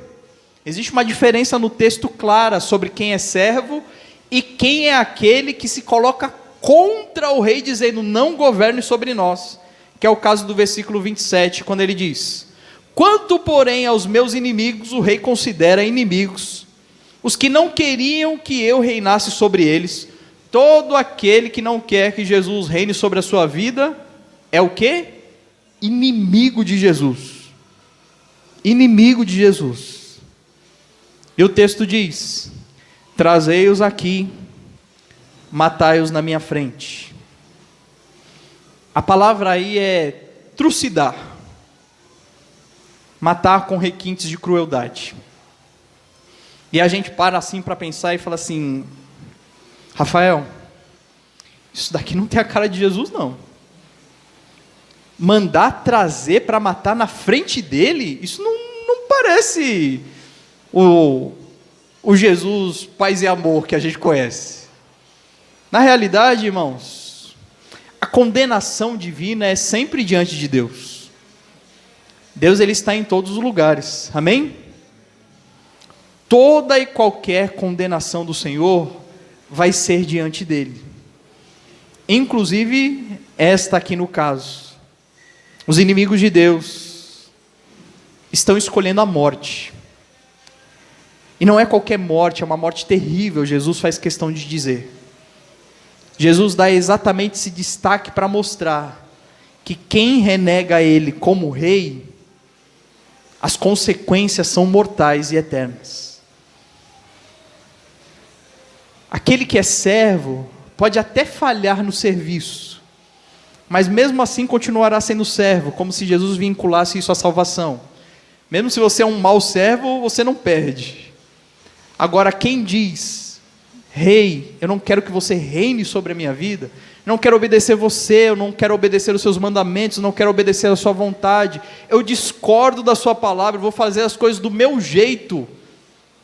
Existe uma diferença no texto clara sobre quem é servo e quem é aquele que se coloca contra o rei, dizendo, não governe sobre nós. Que é o caso do versículo 27, quando ele diz, quanto, porém, aos meus inimigos, o rei considera inimigos, os que não queriam que eu reinasse sobre eles. Todo aquele que não quer que Jesus reine sobre a sua vida, é o quê? Inimigo de Jesus. Inimigo de Jesus. E o texto diz, trazei-os aqui, matai-os na minha frente. A palavra aí é trucidar. Matar com requintes de crueldade. E a gente para assim para pensar e fala assim, Rafael, isso daqui não tem a cara de Jesus não. Mandar trazer para matar na frente dele, isso não parece o Jesus paz e amor que a gente conhece. Na realidade, irmãos, a condenação divina é sempre diante de Deus. Deus ele está em todos os lugares, amém? Toda e qualquer condenação do Senhor vai ser diante dele, inclusive esta aqui no caso. Os inimigos de Deus estão escolhendo a morte, e não é qualquer morte, é uma morte terrível, Jesus faz questão de dizer. Jesus dá exatamente esse destaque para mostrar que quem renega ele como rei, as consequências são mortais e eternas. Aquele que é servo pode até falhar no serviço, mas mesmo assim continuará sendo servo, como se Jesus vinculasse isso à salvação. Mesmo se você é um mau servo, você não perde. Agora, quem diz, rei, eu não quero que você reine sobre a minha vida, não quero obedecer você, eu não quero obedecer os seus mandamentos, não quero obedecer a sua vontade, eu discordo da sua palavra, eu vou fazer as coisas do meu jeito,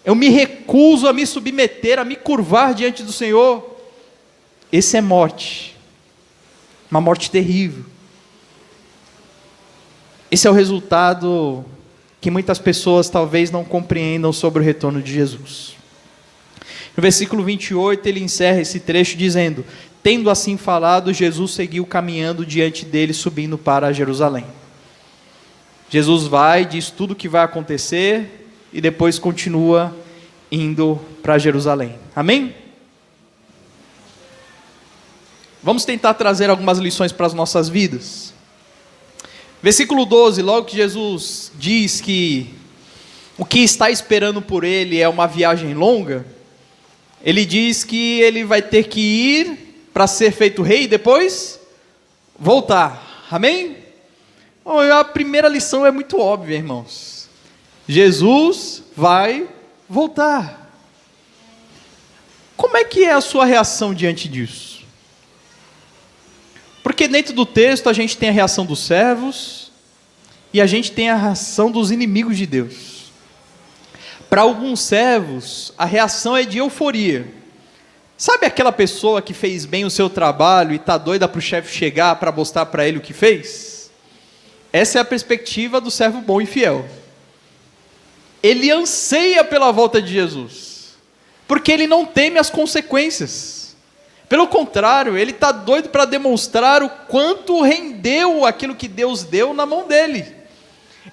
eu me recuso a me submeter, a me curvar diante do Senhor. Esse é morte, uma morte terrível. Esse é o resultado que muitas pessoas talvez não compreendam sobre o retorno de Jesus. No versículo 28 ele encerra esse trecho dizendo, tendo assim falado, Jesus seguiu caminhando diante dele, subindo para Jerusalém. Jesus vai, diz tudo o que vai acontecer, e depois continua indo para Jerusalém. Amém? Vamos tentar trazer algumas lições para as nossas vidas. Versículo 12, logo que Jesus diz que o que está esperando por ele é uma viagem longa, ele diz que ele vai ter que ir para ser feito rei e depois voltar. Amém? A primeira lição é muito óbvia, irmãos. Jesus vai voltar. Como é que é a sua reação diante disso? Porque dentro do texto a gente tem a reação dos servos e a gente tem a reação dos inimigos de Deus. Para alguns servos, a reação é de euforia. Sabe aquela pessoa que fez bem o seu trabalho e está doida para o chefe chegar para mostrar para ele o que fez? Essa é a perspectiva do servo bom e fiel. Ele anseia pela volta de Jesus, porque ele não teme as consequências. Pelo contrário, ele está doido para demonstrar o quanto rendeu aquilo que Deus deu na mão dele.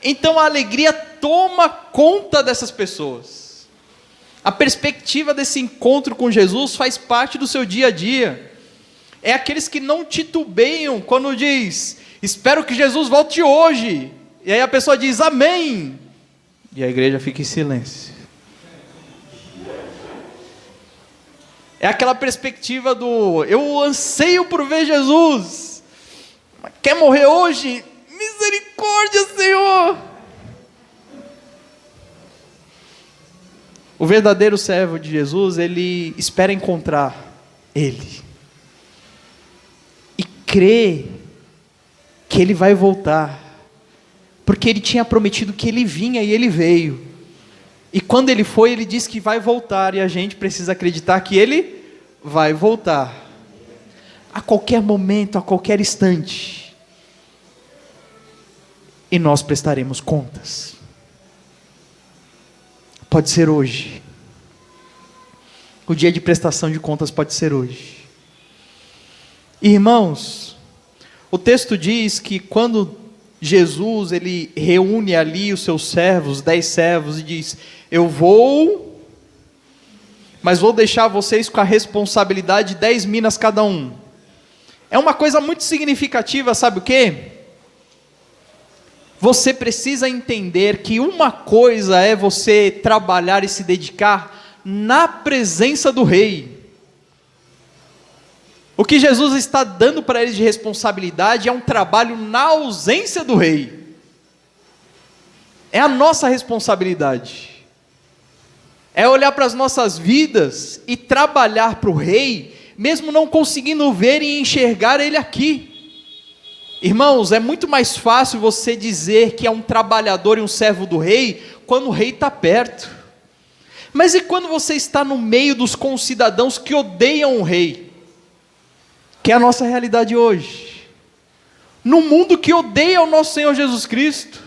Então a alegria toma conta dessas pessoas. A perspectiva desse encontro com Jesus faz parte do seu dia a dia. É aqueles que não titubeiam quando diz, espero que Jesus volte hoje. E aí a pessoa diz, amém. E a igreja fica em silêncio. É aquela perspectiva do, eu anseio por ver Jesus. Quer morrer hoje? Misericórdia, Senhor. O verdadeiro servo de Jesus, ele espera encontrar Ele. E crê que Ele vai voltar. Porque Ele tinha prometido que Ele vinha e Ele veio. E quando Ele foi, Ele disse que vai voltar. E a gente precisa acreditar que Ele vai voltar. A qualquer momento, a qualquer instante. E nós prestaremos contas. Pode ser hoje. O dia de prestação de contas pode ser hoje. Irmãos, o texto diz que quando Jesus ele reúne ali os seus servos, 10 servos, e diz, eu vou, mas vou deixar vocês com a responsabilidade de 10 minas cada um. É uma coisa muito significativa, sabe o quê? Você precisa entender que uma coisa é você trabalhar e se dedicar na presença do rei. O que Jesus está dando para eles de responsabilidade é um trabalho na ausência do rei. É a nossa responsabilidade. É olhar para as nossas vidas e trabalhar para o rei, mesmo não conseguindo ver e enxergar ele aqui. Irmãos, é muito mais fácil você dizer que é um trabalhador e um servo do rei, quando o rei está perto. Mas e quando você está no meio dos concidadãos que odeiam o rei? Que é a nossa realidade hoje. No mundo que odeia o nosso Senhor Jesus Cristo,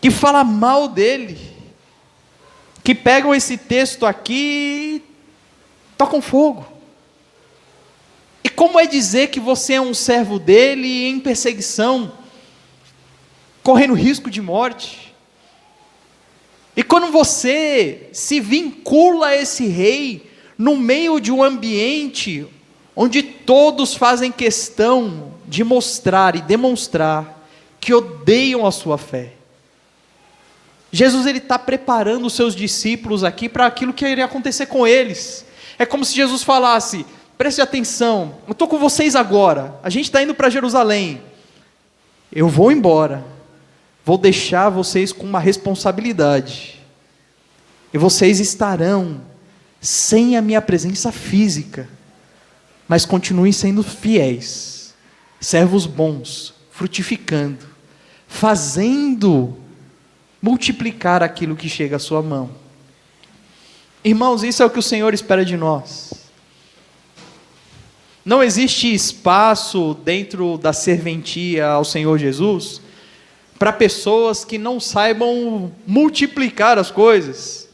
que fala mal dele, que pegam esse texto aqui e tocam fogo. E como é dizer que você é um servo dele em perseguição, correndo risco de morte? E quando você se vincula a esse rei, no meio de um ambiente onde todos fazem questão de mostrar e demonstrar que odeiam a sua fé. Jesus ele está preparando os seus discípulos aqui para aquilo que iria acontecer com eles. É como se Jesus falasse, preste atenção, eu estou com vocês agora, a gente está indo para Jerusalém, eu vou embora, vou deixar vocês com uma responsabilidade, e vocês estarão sem a minha presença física, mas continuem sendo fiéis, servos bons, frutificando, fazendo multiplicar aquilo que chega à sua mão. Irmãos, isso é o que o Senhor espera de nós. Não existe espaço dentro da serventia ao Senhor Jesus para pessoas que não saibam multiplicar as coisas.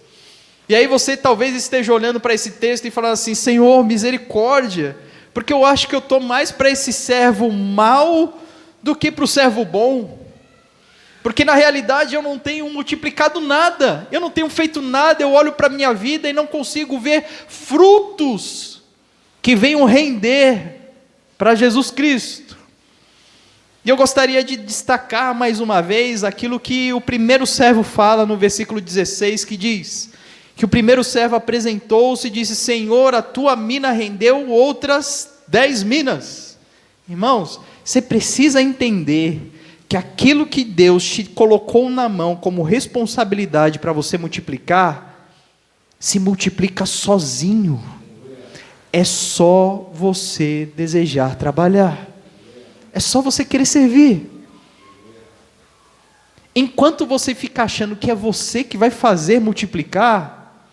E aí você talvez esteja olhando para esse texto e falando assim, Senhor, misericórdia, porque eu acho que eu estou mais para esse servo mau do que para o servo bom. Porque na realidade eu não tenho multiplicado nada, eu não tenho feito nada, eu olho para a minha vida e não consigo ver frutos que venham render para Jesus Cristo. E eu gostaria de destacar mais uma vez aquilo que o primeiro servo fala no versículo 16, que diz, que o primeiro servo apresentou-se e disse, Senhor, a tua mina rendeu outras 10 minas. Irmãos, você precisa entender que aquilo que Deus te colocou na mão como responsabilidade para você multiplicar, se multiplica sozinho. É só você desejar trabalhar. É só você querer servir. Enquanto você fica achando que é você que vai fazer multiplicar,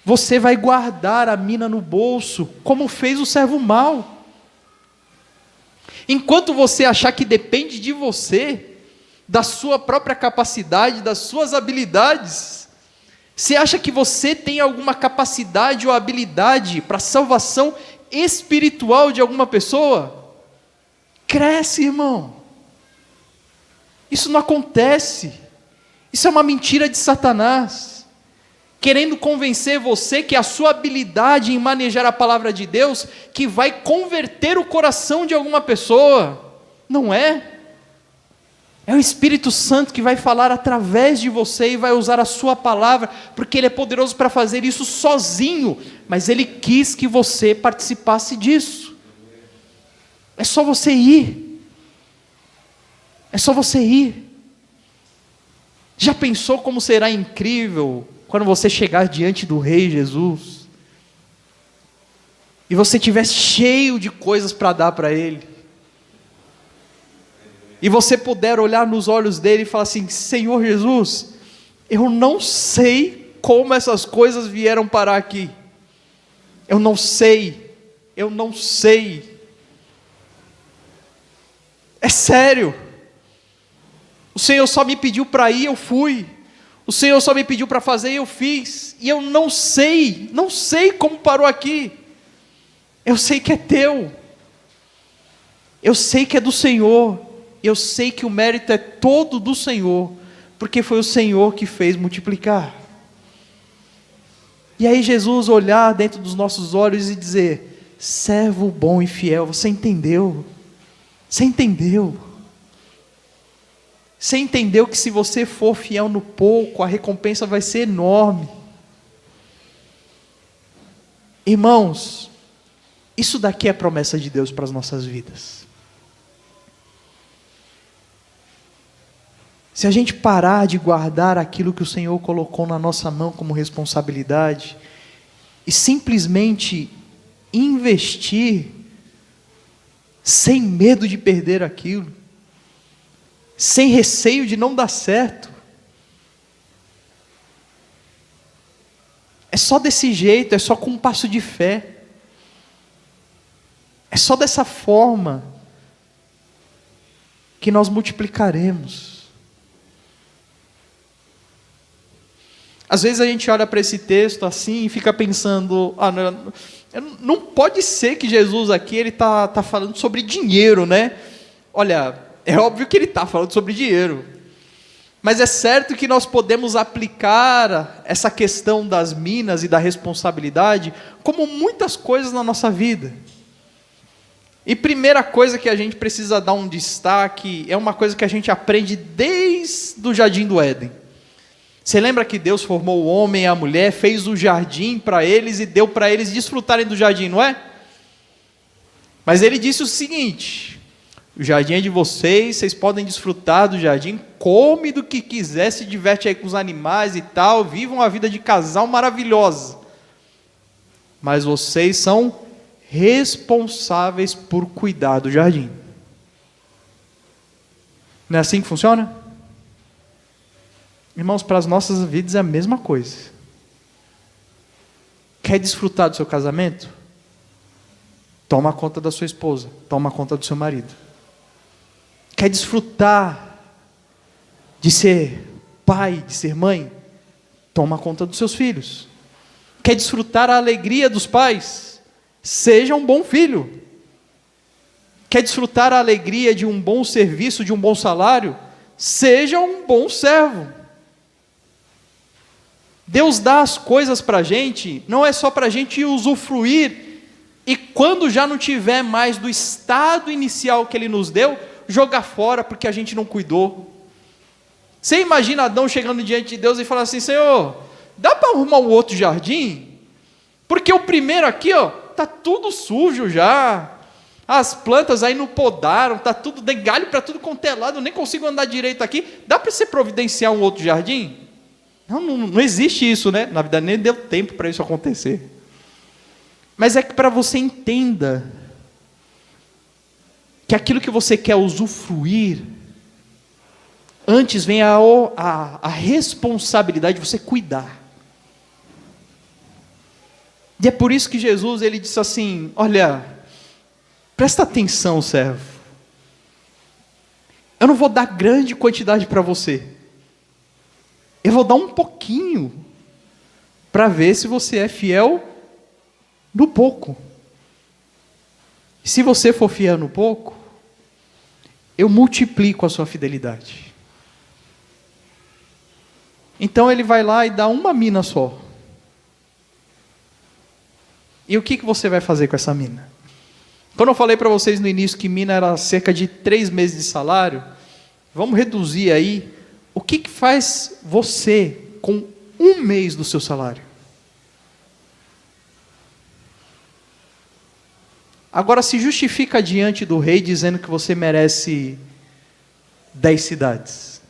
você vai guardar a mina no bolso, como fez o servo mau. Enquanto você achar que depende de você, da sua própria capacidade, das suas habilidades, você acha que você tem alguma capacidade ou habilidade para salvação espiritual de alguma pessoa? Cresce, irmão. Isso não acontece. Isso é uma mentira de Satanás, querendo convencer você que a sua habilidade em manejar a palavra de Deus, que vai converter o coração de alguma pessoa. Não é. É o Espírito Santo que vai falar através de você e vai usar a sua palavra, porque Ele é poderoso para fazer isso sozinho, mas Ele quis que você participasse disso. É só você ir. É só você ir. Já pensou como será incrível quando você chegar diante do Rei Jesus e você estiver cheio de coisas para dar para Ele, e você puder olhar nos olhos dele e falar assim: Senhor Jesus, eu não sei como essas coisas vieram parar aqui, eu não sei, é sério, o Senhor só me pediu para ir, eu fui, o Senhor só me pediu para fazer e eu fiz, e eu não sei como parou aqui. Eu sei que é teu, eu sei que é do Senhor, eu sei que o mérito é todo do Senhor, porque foi o Senhor que fez multiplicar. E aí Jesus olhar dentro dos nossos olhos e dizer: servo bom e fiel, você entendeu? Você entendeu? Você entendeu que se você for fiel no pouco, a recompensa vai ser enorme. Irmãos, isso daqui é a promessa de Deus para as nossas vidas. Se a gente parar de guardar aquilo que o Senhor colocou na nossa mão como responsabilidade, e simplesmente investir, sem medo de perder aquilo, sem receio de não dar certo, é só desse jeito, é só com um passo de fé, é só dessa forma que nós multiplicaremos. Às vezes a gente olha para esse texto assim e fica pensando: não pode ser que Jesus aqui ele tá falando sobre dinheiro, né? Olha, é óbvio que ele está falando sobre dinheiro, mas é certo que nós podemos aplicar essa questão das minas e da responsabilidade como muitas coisas na nossa vida. E primeira coisa que a gente precisa dar um destaque é uma coisa que a gente aprende desde o Jardim do Éden. Você lembra que Deus formou o homem e a mulher, fez o jardim para eles e deu para eles desfrutarem do jardim, não é? Mas Ele disse o seguinte: o jardim é de vocês, vocês podem desfrutar do jardim, come do que quiser, se diverte aí com os animais e tal, vivam a vida de casal maravilhosa. Mas vocês são responsáveis por cuidar do jardim. Não é assim que funciona? Irmãos, para as nossas vidas é a mesma coisa. Quer desfrutar do seu casamento? Toma conta da sua esposa, toma conta do seu marido. Quer desfrutar de ser pai, de ser mãe? Toma conta dos seus filhos. Quer desfrutar a alegria dos pais? Seja um bom filho. Quer desfrutar a alegria de um bom serviço, de um bom salário? Seja um bom servo. Deus dá as coisas para a gente, não é só para a gente usufruir, e quando já não tiver mais do estado inicial que Ele nos deu, jogar fora porque a gente não cuidou. Você imagina Adão chegando diante de Deus e falando assim: Senhor, dá para arrumar um outro jardim? Porque o primeiro aqui, está tudo sujo já. as plantas aí não podaram, está tudo de galho para tudo quanto é lado, eu nem consigo andar direito aqui. Dá para você providenciar um outro jardim? Não existe isso, né? Na verdade, nem deu tempo para isso acontecer. Mas é que para você entenda que aquilo que você quer usufruir, antes vem a responsabilidade de você cuidar. E é por isso que Jesus, ele disse assim, olha, presta atenção, servo. Eu não vou dar grande quantidade para você. Eu vou dar um pouquinho, para ver se você é fiel no pouco. E se você for fiel no pouco, eu multiplico a sua fidelidade. Então ele vai lá e dá uma mina só. E o que você vai fazer com essa mina? Quando eu falei para vocês no início que mina era cerca de 3 meses de salário, vamos reduzir aí, o que faz você com 1 mês do seu salário? Agora se justifica diante do rei dizendo que você merece 10 cidades.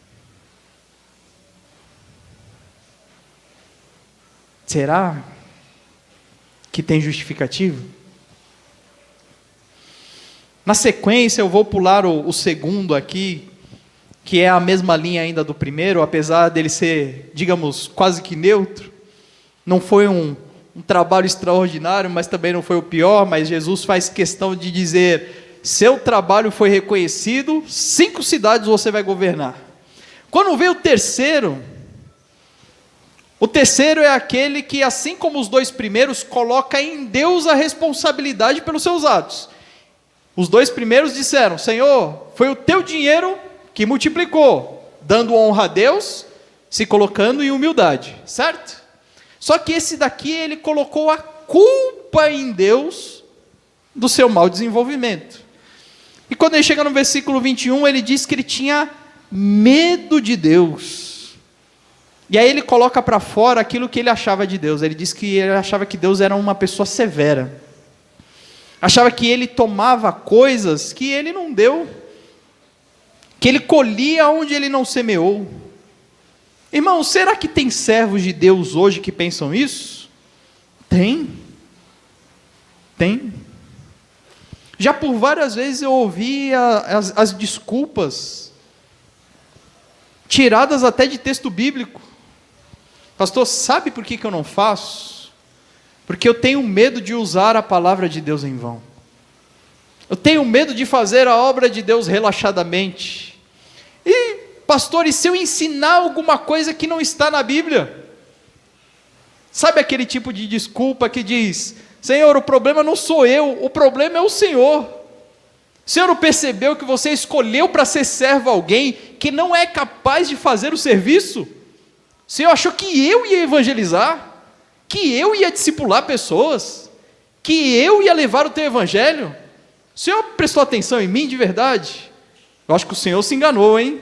Será que tem justificativo? Na sequência eu vou pular o segundo aqui, que é a mesma linha ainda do primeiro, apesar dele ser, digamos, quase que neutro. Não foi um trabalho extraordinário, mas também não foi o pior, mas Jesus faz questão de dizer, seu trabalho foi reconhecido, 5 cidades você vai governar. Quando vem o terceiro é aquele que, assim como os 2 primeiros, coloca em Deus a responsabilidade pelos seus atos. Os 2 primeiros disseram, Senhor, foi o teu dinheiro que multiplicou, dando honra a Deus, se colocando em humildade, certo? Só que esse daqui, ele colocou a culpa em Deus do seu mau desenvolvimento. E quando ele chega no versículo 21, ele diz que ele tinha medo de Deus. E aí ele coloca para fora aquilo que ele achava de Deus. Ele diz que ele achava que Deus era uma pessoa severa. Achava que ele tomava coisas que ele não deu, que ele colhia onde ele não semeou. Irmão, será que tem servos de Deus hoje que pensam isso? Tem. Já por várias vezes eu ouvi as desculpas, tiradas até de texto bíblico. Pastor, sabe por que eu não faço? Porque eu tenho medo de usar a palavra de Deus em vão. Eu tenho medo de fazer a obra de Deus relaxadamente. E, pastor, e se eu ensinar alguma coisa que não está na Bíblia? Sabe aquele tipo de desculpa que diz, Senhor, o problema não sou eu, o problema é o Senhor. O Senhor não percebeu que você escolheu para ser servo a alguém que não é capaz de fazer o serviço? O Senhor achou que eu ia evangelizar? Que eu ia discipular pessoas? Que eu ia levar o teu evangelho? O Senhor prestou atenção em mim de verdade? Eu acho que o Senhor se enganou, hein?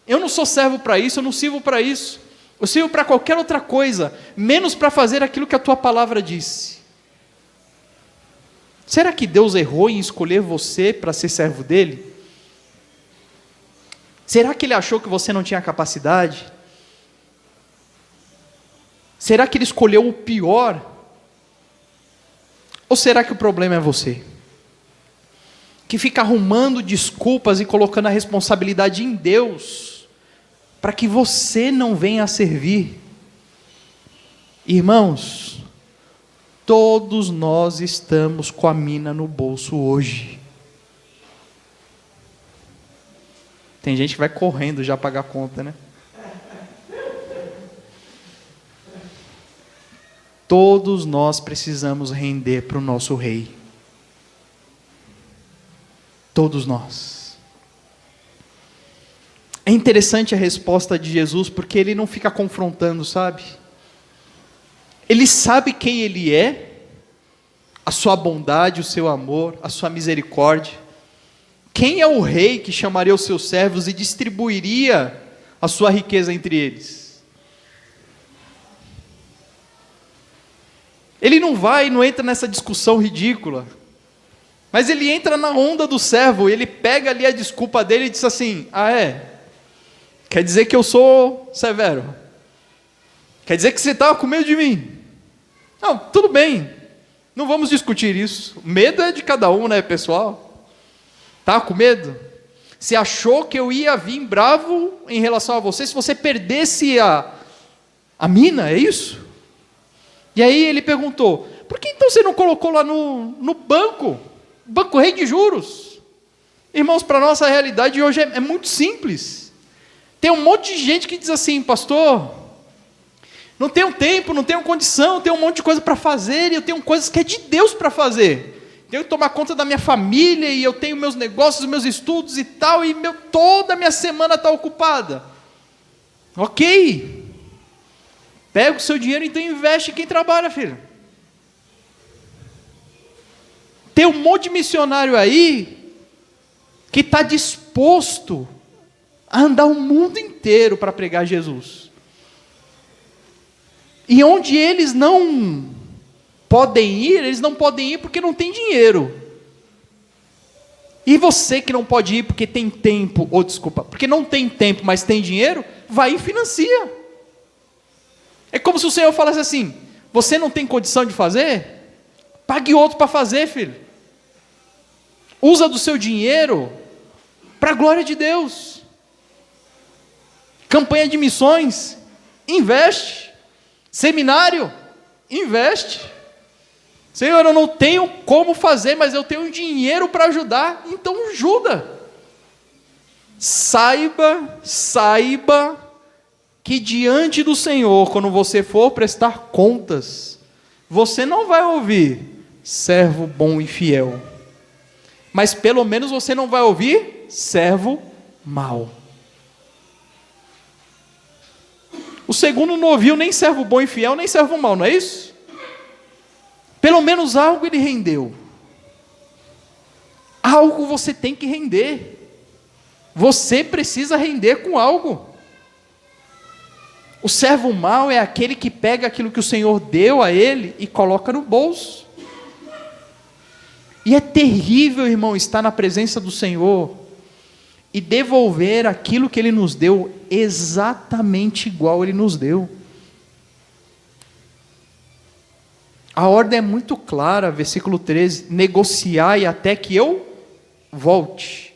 Eu não sou servo para isso, eu não sirvo para isso. Eu sirvo para qualquer outra coisa, menos para fazer aquilo que a tua palavra disse. Será que Deus errou em escolher você para ser servo dele? Será que ele achou que você não tinha capacidade? Será que ele escolheu o pior? Ou será que o problema é você? Que fica arrumando desculpas e colocando a responsabilidade em Deus, para que você não venha a servir. Irmãos, todos nós estamos com a mina no bolso hoje. Tem gente que vai correndo já pagar a conta, né? Todos nós precisamos render para o nosso rei. Todos nós. É interessante a resposta de Jesus, porque ele não fica confrontando, sabe? Ele sabe quem ele é, a sua bondade, o seu amor, a sua misericórdia. Quem é o rei que chamaria os seus servos e distribuiria a sua riqueza entre eles? Ele não entra nessa discussão ridícula. Mas ele entra na onda do servo, ele pega ali a desculpa dele e diz assim: ah, quer dizer que eu sou severo? Quer dizer que você estava com medo de mim? Não, tudo bem, não vamos discutir isso. Medo é de cada um, né, pessoal? Tá com medo? Você achou que eu ia vir bravo em relação a você se você perdesse a mina, é isso? E aí ele perguntou: por que então você não colocou lá no banco rei de juros? Irmãos, para a nossa realidade hoje é muito simples. Tem um monte de gente que diz assim: pastor, não tenho tempo, não tenho condição, tenho um monte de coisa para fazer, e eu tenho coisas que é de Deus para fazer. Tenho que tomar conta da minha família, e eu tenho meus negócios, meus estudos e tal, e toda a minha semana está ocupada. Ok. Pega o seu dinheiro, então investe em quem trabalha, filho. Tem um monte de missionário aí que está disposto a andar o mundo inteiro para pregar Jesus. E onde eles não podem ir, eles não podem ir porque não tem dinheiro. E você que não pode ir porque tem tempo, ou desculpa, porque não tem tempo, mas tem dinheiro, vai e financia. É como se o Senhor falasse assim: você não tem condição de fazer? Pague outro para fazer, filho. Usa do seu dinheiro para a glória de Deus. Campanha de missões, investe. Seminário, investe. Senhor, eu não tenho como fazer, mas eu tenho dinheiro para ajudar, então ajuda. Saiba que diante do Senhor, quando você for prestar contas, você não vai ouvir servo bom e fiel, mas pelo menos você não vai ouvir servo mau. O segundo não ouviu nem servo bom e fiel, nem servo mau, não é isso? Pelo menos algo ele rendeu. Algo você tem que render. Você precisa render com algo. O servo mau é aquele que pega aquilo que o Senhor deu a ele e coloca no bolso. E é terrível, irmão, estar na presença do Senhor e devolver aquilo que Ele nos deu exatamente igual Ele nos deu. A ordem é muito clara, versículo 13: negociai até que eu volte.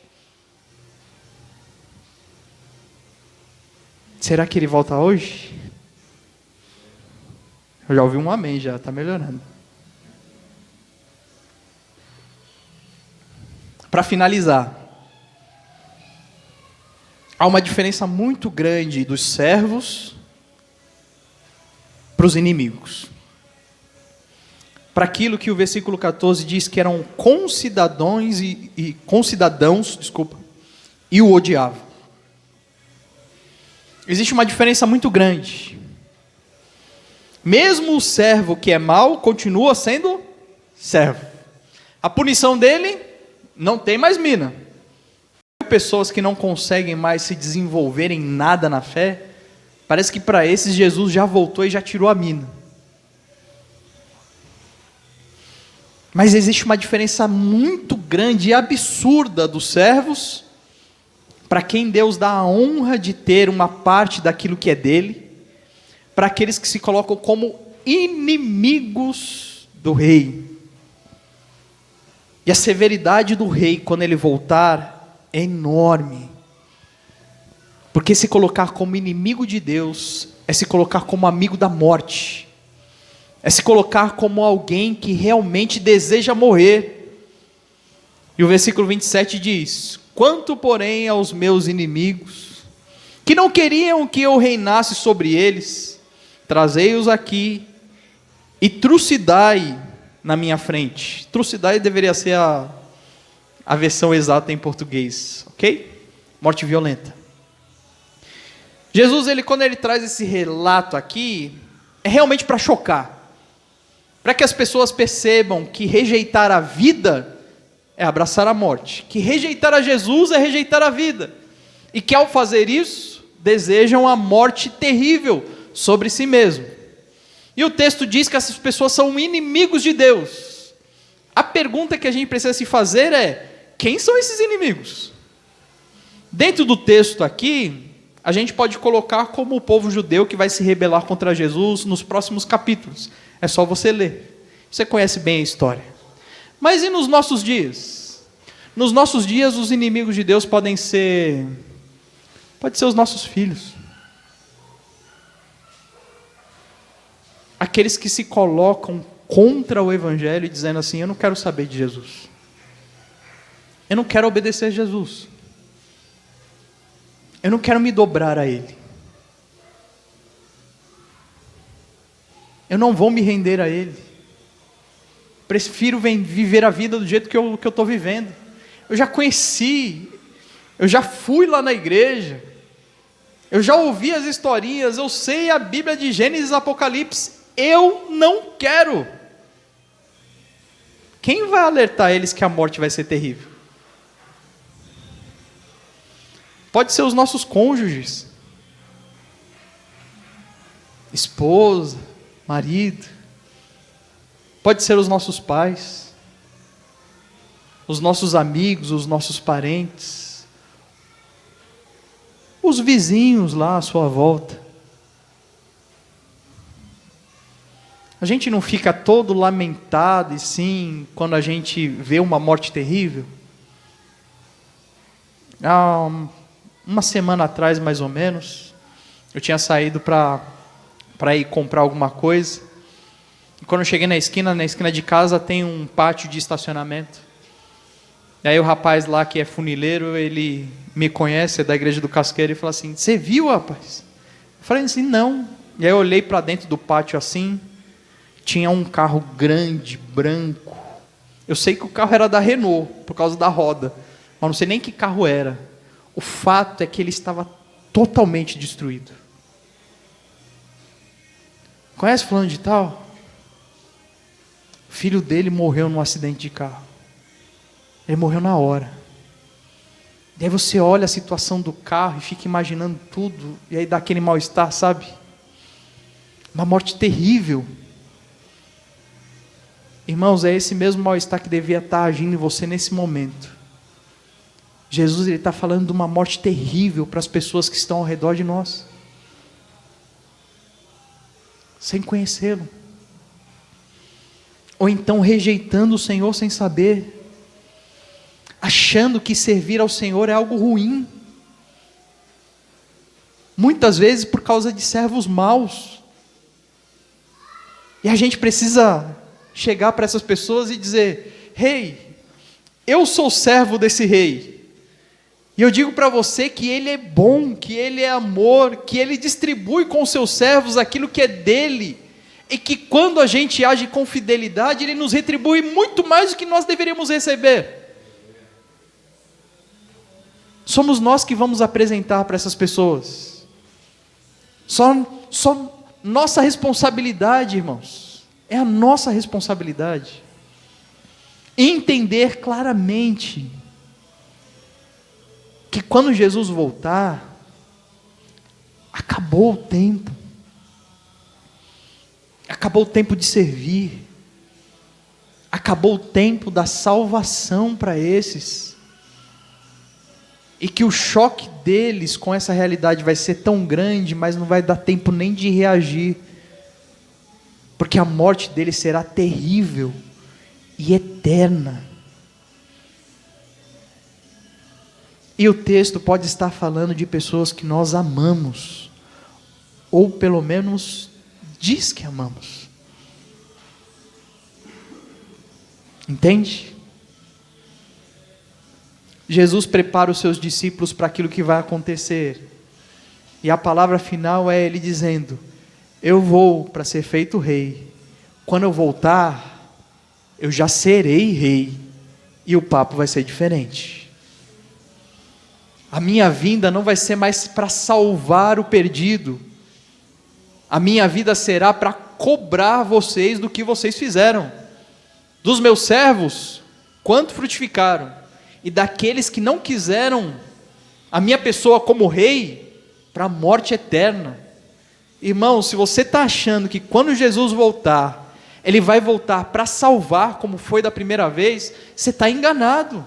Será que Ele volta hoje? Eu já ouvi um amém, já está melhorando. Para finalizar, há uma diferença muito grande dos servos para os inimigos. Para aquilo que o versículo 14 diz que eram concidadãos e o odiavam. Existe uma diferença muito grande. Mesmo o servo que é mau continua sendo servo. A punição dele não tem mais mina. Pessoas que não conseguem mais se desenvolver em nada na fé, parece que para esses Jesus já voltou e já tirou a mina. Mas existe uma diferença muito grande e absurda dos servos, para quem Deus dá a honra de ter uma parte daquilo que é dele, para aqueles que se colocam como inimigos do rei. E a severidade do rei, quando ele voltar, é enorme. Porque se colocar como inimigo de Deus é se colocar como amigo da morte. É se colocar como alguém que realmente deseja morrer. E o versículo 27 diz: quanto, porém, aos meus inimigos, que não queriam que eu reinasse sobre eles, trazei-os aqui e trucidai na minha frente. Trucidai deveria ser a versão exata em português, ok? Morte violenta. Jesus, quando ele traz esse relato aqui, é realmente para chocar. Para que as pessoas percebam que rejeitar a vida é abraçar a morte. Que rejeitar a Jesus é rejeitar a vida. E que ao fazer isso, desejam a morte terrível sobre si mesmo. E o texto diz que essas pessoas são inimigos de Deus. A pergunta que a gente precisa se fazer é: quem são esses inimigos? Dentro do texto aqui, a gente pode colocar como o povo judeu que vai se rebelar contra Jesus nos próximos capítulos. É só você ler. Você conhece bem a história. Mas e nos nossos dias? Nos nossos dias, os inimigos de Deus podem ser os nossos filhos. Aqueles que se colocam contra o Evangelho e dizendo assim: eu não quero saber de Jesus. Eu não quero obedecer a Jesus. Eu não quero me dobrar a Ele. Eu não vou me render a Ele. Prefiro viver a vida do jeito que eu estou vivendo. Eu já conheci, eu já fui lá na igreja, eu já ouvi as historinhas, eu sei a Bíblia de Gênesis e Apocalipse. Eu não quero. Quem vai alertar eles que a morte vai ser terrível? Pode ser os nossos cônjuges, esposa, marido, pode ser os nossos pais, os nossos amigos, os nossos parentes, os vizinhos lá à sua volta. A gente não fica todo lamentado e sim quando a gente vê uma morte terrível? Uma semana atrás, mais ou menos, eu tinha saído para ir comprar alguma coisa. E quando eu cheguei na esquina de casa tem um pátio de estacionamento. E aí o rapaz lá que é funileiro, ele me conhece, é da igreja do Casqueiro, e falou assim: você viu, rapaz? Eu falei assim: não. E aí eu olhei para dentro do pátio assim, tinha um carro grande, branco. Eu sei que o carro era da Renault, por causa da roda, mas não sei nem que carro era. O fato é que ele estava totalmente destruído. Conhece fulano de tal? O filho dele morreu num acidente de carro. Ele morreu na hora. E aí você olha a situação do carro e fica imaginando tudo, e aí dá aquele mal-estar, sabe? Uma morte terrível. Irmãos, é esse mesmo mal-estar que devia estar agindo em você nesse momento. Jesus está falando de uma morte terrível para as pessoas que estão ao redor de nós, sem conhecê-lo, ou então rejeitando o Senhor sem saber, achando que servir ao Senhor é algo ruim, muitas vezes por causa de servos maus. E a gente precisa chegar para essas pessoas e dizer: rei, eu sou servo desse rei, e eu digo para você que Ele é bom, que Ele é amor, que Ele distribui com os seus servos aquilo que é dele, e que quando a gente age com fidelidade, Ele nos retribui muito mais do que nós deveríamos receber. Somos nós que vamos apresentar para essas pessoas. Só nossa responsabilidade, irmãos, é a nossa responsabilidade entender claramente que quando Jesus voltar, acabou o tempo. Acabou o tempo de servir. Acabou o tempo da salvação para esses. E que o choque deles com essa realidade vai ser tão grande, mas não vai dar tempo nem de reagir. Porque a morte deles será terrível e eterna. E o texto pode estar falando de pessoas que nós amamos, ou pelo menos diz que amamos. Entende? Jesus prepara os seus discípulos para aquilo que vai acontecer. E a palavra final é Ele dizendo: eu vou para ser feito rei. Quando eu voltar, eu já serei rei. E o papo vai ser diferente. A minha vinda não vai ser mais para salvar o perdido. A minha vida será para cobrar vocês do que vocês fizeram. Dos meus servos, quanto frutificaram. E daqueles que não quiseram a minha pessoa como rei, para a morte eterna. Irmão, se você está achando que quando Jesus voltar, Ele vai voltar para salvar, como foi da primeira vez, você está enganado.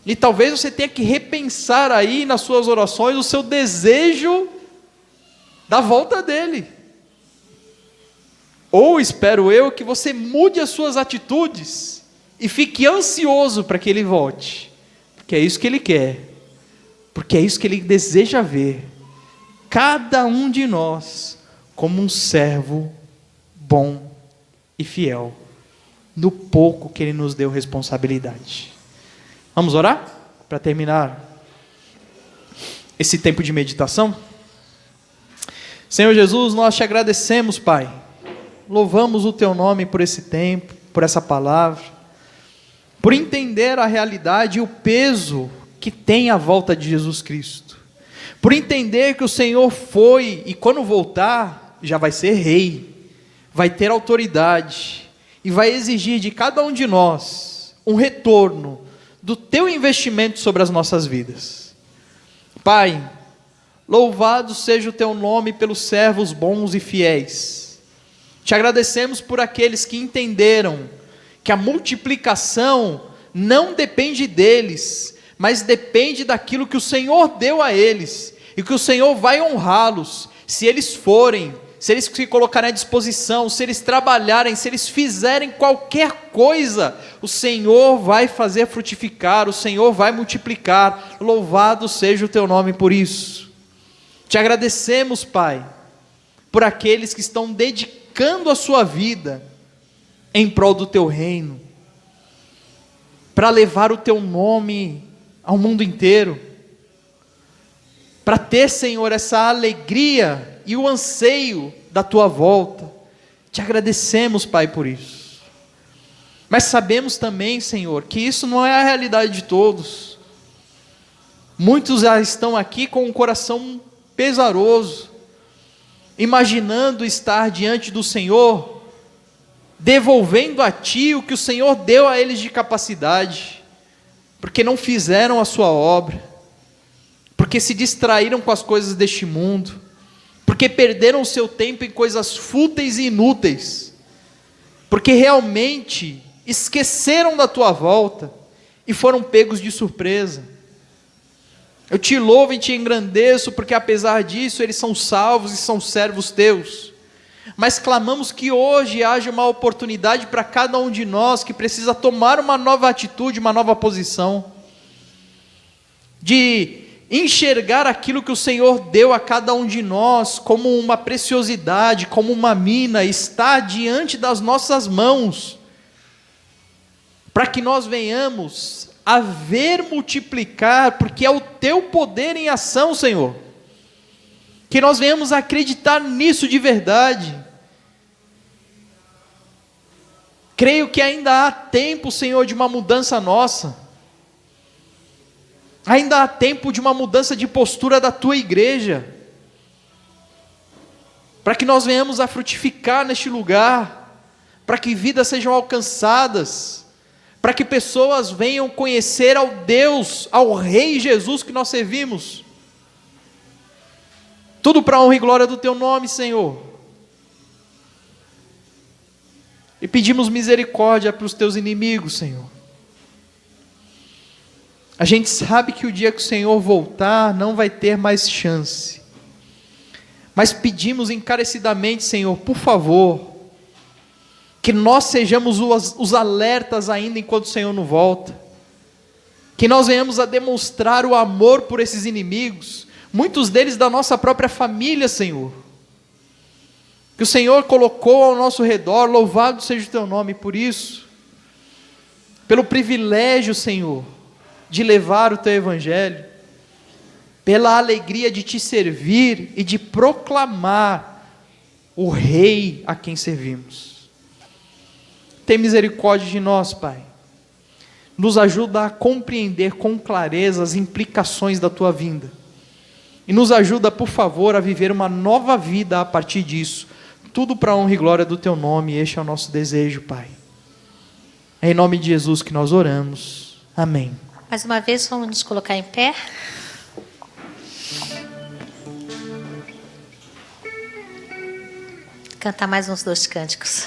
E talvez você tenha que repensar aí nas suas orações o seu desejo da volta dele. Ou espero eu que você mude as suas atitudes e fique ansioso para que ele volte. Porque é isso que ele quer. Porque é isso que ele deseja ver. Cada um de nós como um servo bom e fiel, no pouco que ele nos deu responsabilidade. Vamos orar? Para terminar esse tempo de meditação? Senhor Jesus, nós te agradecemos, Pai. Louvamos o teu nome por esse tempo, por essa palavra, por entender a realidade e o peso que tem a volta de Jesus Cristo, por entender que o Senhor foi e quando voltar já vai ser rei, vai ter autoridade e vai exigir de cada um de nós um retorno do teu investimento sobre as nossas vidas. Pai, louvado seja o teu nome pelos servos bons e fiéis. Te agradecemos por aqueles que entenderam que a multiplicação não depende deles, mas depende daquilo que o Senhor deu a eles, e que o Senhor vai honrá-los, se eles forem, se eles se colocarem à disposição, se eles trabalharem, se eles fizerem qualquer coisa, o Senhor vai fazer frutificar, o Senhor vai multiplicar. Louvado seja o teu nome por isso. Te agradecemos, Pai, por aqueles que estão dedicando a sua vida em prol do teu reino, para levar o teu nome ao mundo inteiro, para ter, Senhor, essa alegria e o anseio da tua volta. Te agradecemos, Pai, por isso. Mas sabemos também, Senhor, que isso não é a realidade de todos. Muitos já estão aqui com um coração pesaroso, imaginando estar diante do Senhor, devolvendo a Ti o que o Senhor deu a eles de capacidade, porque não fizeram a sua obra, porque se distraíram com as coisas deste mundo, porque perderam o seu tempo em coisas fúteis e inúteis, porque realmente esqueceram da tua volta e foram pegos de surpresa. Eu te louvo e te engrandeço, porque apesar disso eles são salvos e são servos teus, mas clamamos que hoje haja uma oportunidade para cada um de nós que precisa tomar uma nova atitude, uma nova posição, de enxergar aquilo que o Senhor deu a cada um de nós como uma preciosidade, como uma mina, está diante das nossas mãos, para que nós venhamos a ver multiplicar, porque é o teu poder em ação, Senhor, que nós venhamos a acreditar nisso de verdade. Creio que ainda há tempo, Senhor, de uma mudança nossa. Ainda há tempo de uma mudança de postura da tua igreja, para que nós venhamos a frutificar neste lugar, para que vidas sejam alcançadas, para que pessoas venham conhecer ao Deus, ao Rei Jesus que nós servimos. Tudo para a honra e glória do teu nome, Senhor. E pedimos misericórdia para os teus inimigos, Senhor. A gente sabe que o dia que o Senhor voltar, não vai ter mais chance. Mas pedimos encarecidamente, Senhor, por favor, que nós sejamos os alertas ainda enquanto o Senhor não volta. Que nós venhamos a demonstrar o amor por esses inimigos, muitos deles da nossa própria família, Senhor. Que o Senhor colocou ao nosso redor, louvado seja o teu nome por isso. Pelo privilégio, Senhor, de levar o teu evangelho, pela alegria de te servir e de proclamar o Rei a quem servimos. Tem misericórdia de nós, Pai. Nos ajuda a compreender com clareza as implicações da tua vinda. E nos ajuda, por favor, a viver uma nova vida a partir disso. Tudo para a honra e glória do teu nome. Este é o nosso desejo, Pai. É em nome de Jesus que nós oramos. Amém. Mais uma vez, vamos nos colocar em pé. Cantar mais uns 2 cânticos.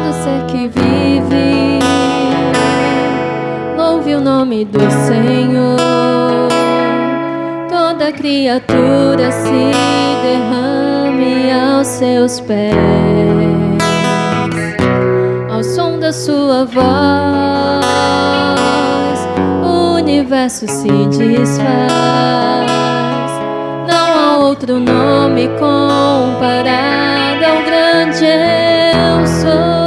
Todo ser que vive, louve o nome do Senhor. Toda criatura se derrame aos seus pés. Ao som da sua voz, o universo se desfaz. Não há outro nome comparado ao grande eu sou.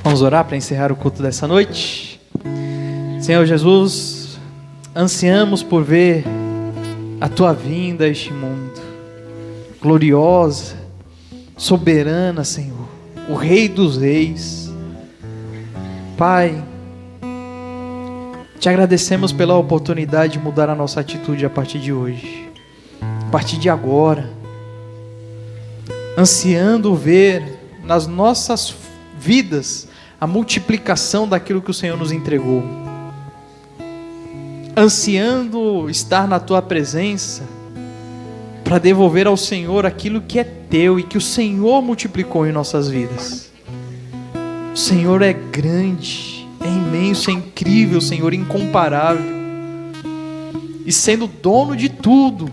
Vamos orar para encerrar o culto dessa noite. Senhor Jesus, ansiamos por ver a Tua vinda a este mundo, gloriosa, soberana, Senhor, o Rei dos Reis. Pai, Te agradecemos pela oportunidade de mudar a nossa atitude a partir de hoje, a partir de agora, ansiando ver nas nossas vidas a multiplicação daquilo que o Senhor nos entregou, ansiando estar na Tua presença para devolver ao Senhor aquilo que é Teu e que o Senhor multiplicou em nossas vidas. O Senhor é grande, é imenso, é incrível, Senhor, incomparável, e sendo dono de tudo,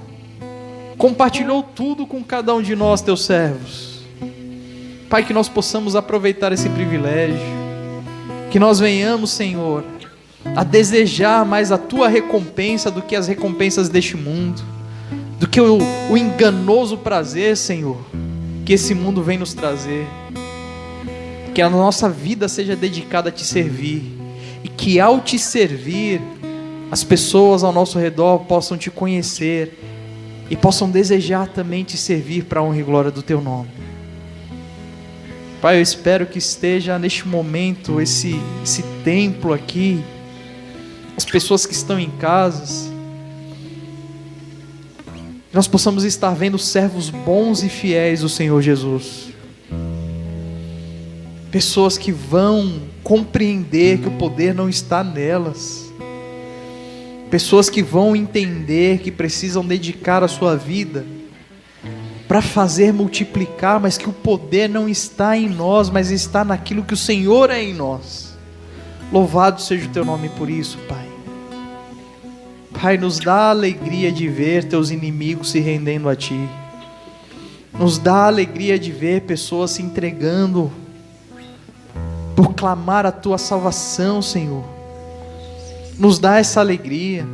compartilhou tudo com cada um de nós, Teus servos. Pai, que nós possamos aproveitar esse privilégio, que nós venhamos, Senhor, a desejar mais a tua recompensa do que as recompensas deste mundo, do que o enganoso prazer, Senhor, que esse mundo vem nos trazer. Que a nossa vida seja dedicada a te servir, e que ao te servir, as pessoas ao nosso redor possam te conhecer e possam desejar também te servir para a honra e glória do teu nome. Pai, eu espero que esteja neste momento esse templo aqui, as pessoas que estão em casas, nós possamos estar vendo servos bons e fiéis do Senhor Jesus, pessoas que vão compreender que o poder não está nelas, pessoas que vão entender que precisam dedicar a sua vida para fazer multiplicar, mas que o poder não está em nós, mas está naquilo que o Senhor é em nós. Louvado seja o teu nome por isso, Pai. Pai, nos dá a alegria de ver teus inimigos se rendendo a Ti. Nos dá a alegria de ver pessoas se entregando por clamar a Tua salvação, Senhor. Nos dá essa alegria.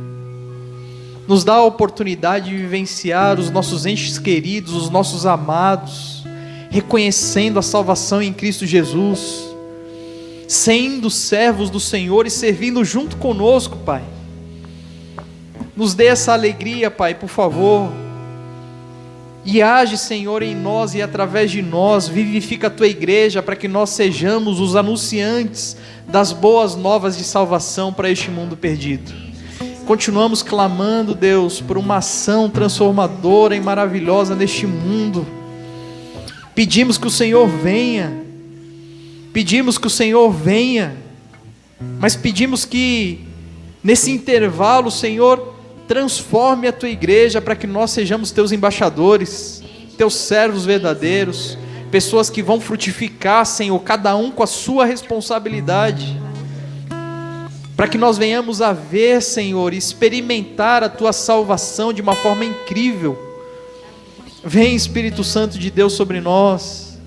Nos dá a oportunidade de vivenciar os nossos entes queridos, os nossos amados, reconhecendo a salvação em Cristo Jesus, sendo servos do Senhor e servindo junto conosco, Pai. Nos dê essa alegria, Pai, por favor. E age, Senhor, em nós e através de nós. Vivifica a Tua igreja para que nós sejamos os anunciantes das boas novas de salvação para este mundo perdido. Continuamos clamando, Deus, por uma ação transformadora e maravilhosa neste mundo. Pedimos que o Senhor venha. Pedimos que o Senhor venha. Mas pedimos que nesse intervalo, Senhor, transforme a Tua igreja para que nós sejamos Teus embaixadores, Teus servos verdadeiros, pessoas que vão frutificar, Senhor, cada um com a sua responsabilidade, para que nós venhamos a ver, Senhor, e experimentar a Tua salvação de uma forma incrível. Vem, Espírito Santo de Deus, sobre nós,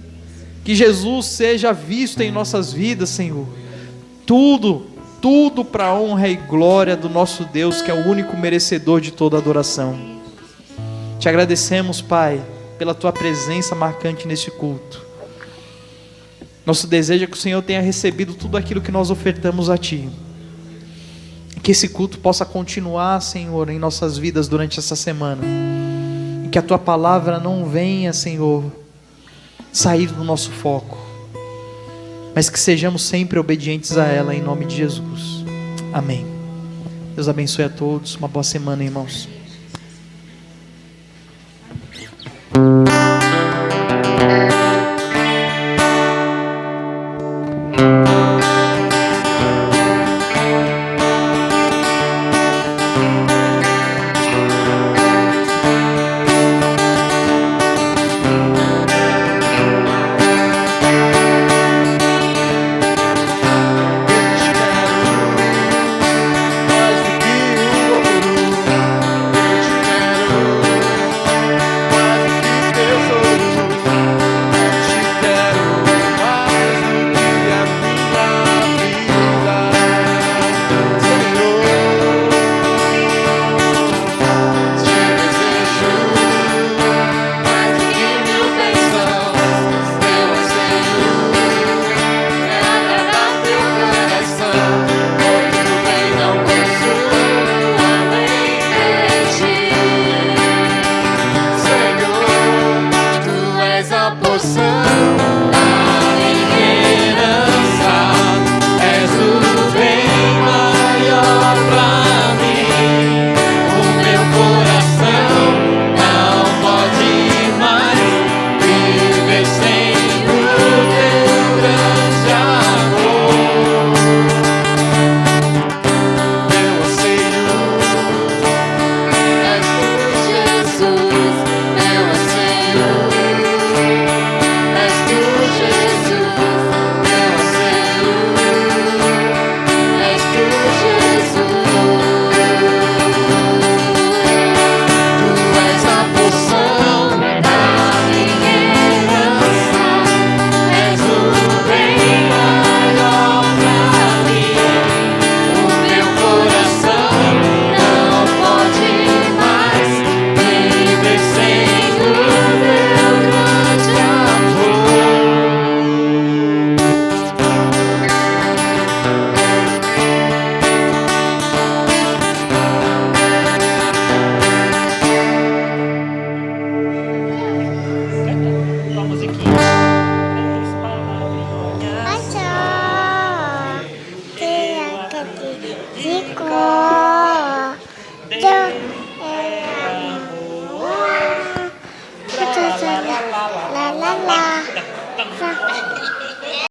que Jesus seja visto em nossas vidas, Senhor, tudo para a honra e glória do nosso Deus, que é o único merecedor de toda adoração. Te agradecemos, Pai, pela Tua presença marcante neste culto. Nosso desejo é que o Senhor tenha recebido tudo aquilo que nós ofertamos a Ti, e que esse culto possa continuar, Senhor, em nossas vidas durante essa semana, e que a Tua palavra não venha, Senhor, sair do nosso foco, mas que sejamos sempre obedientes a ela, em nome de Jesus. Amém. Deus abençoe a todos. Uma boa semana, irmãos. de cor.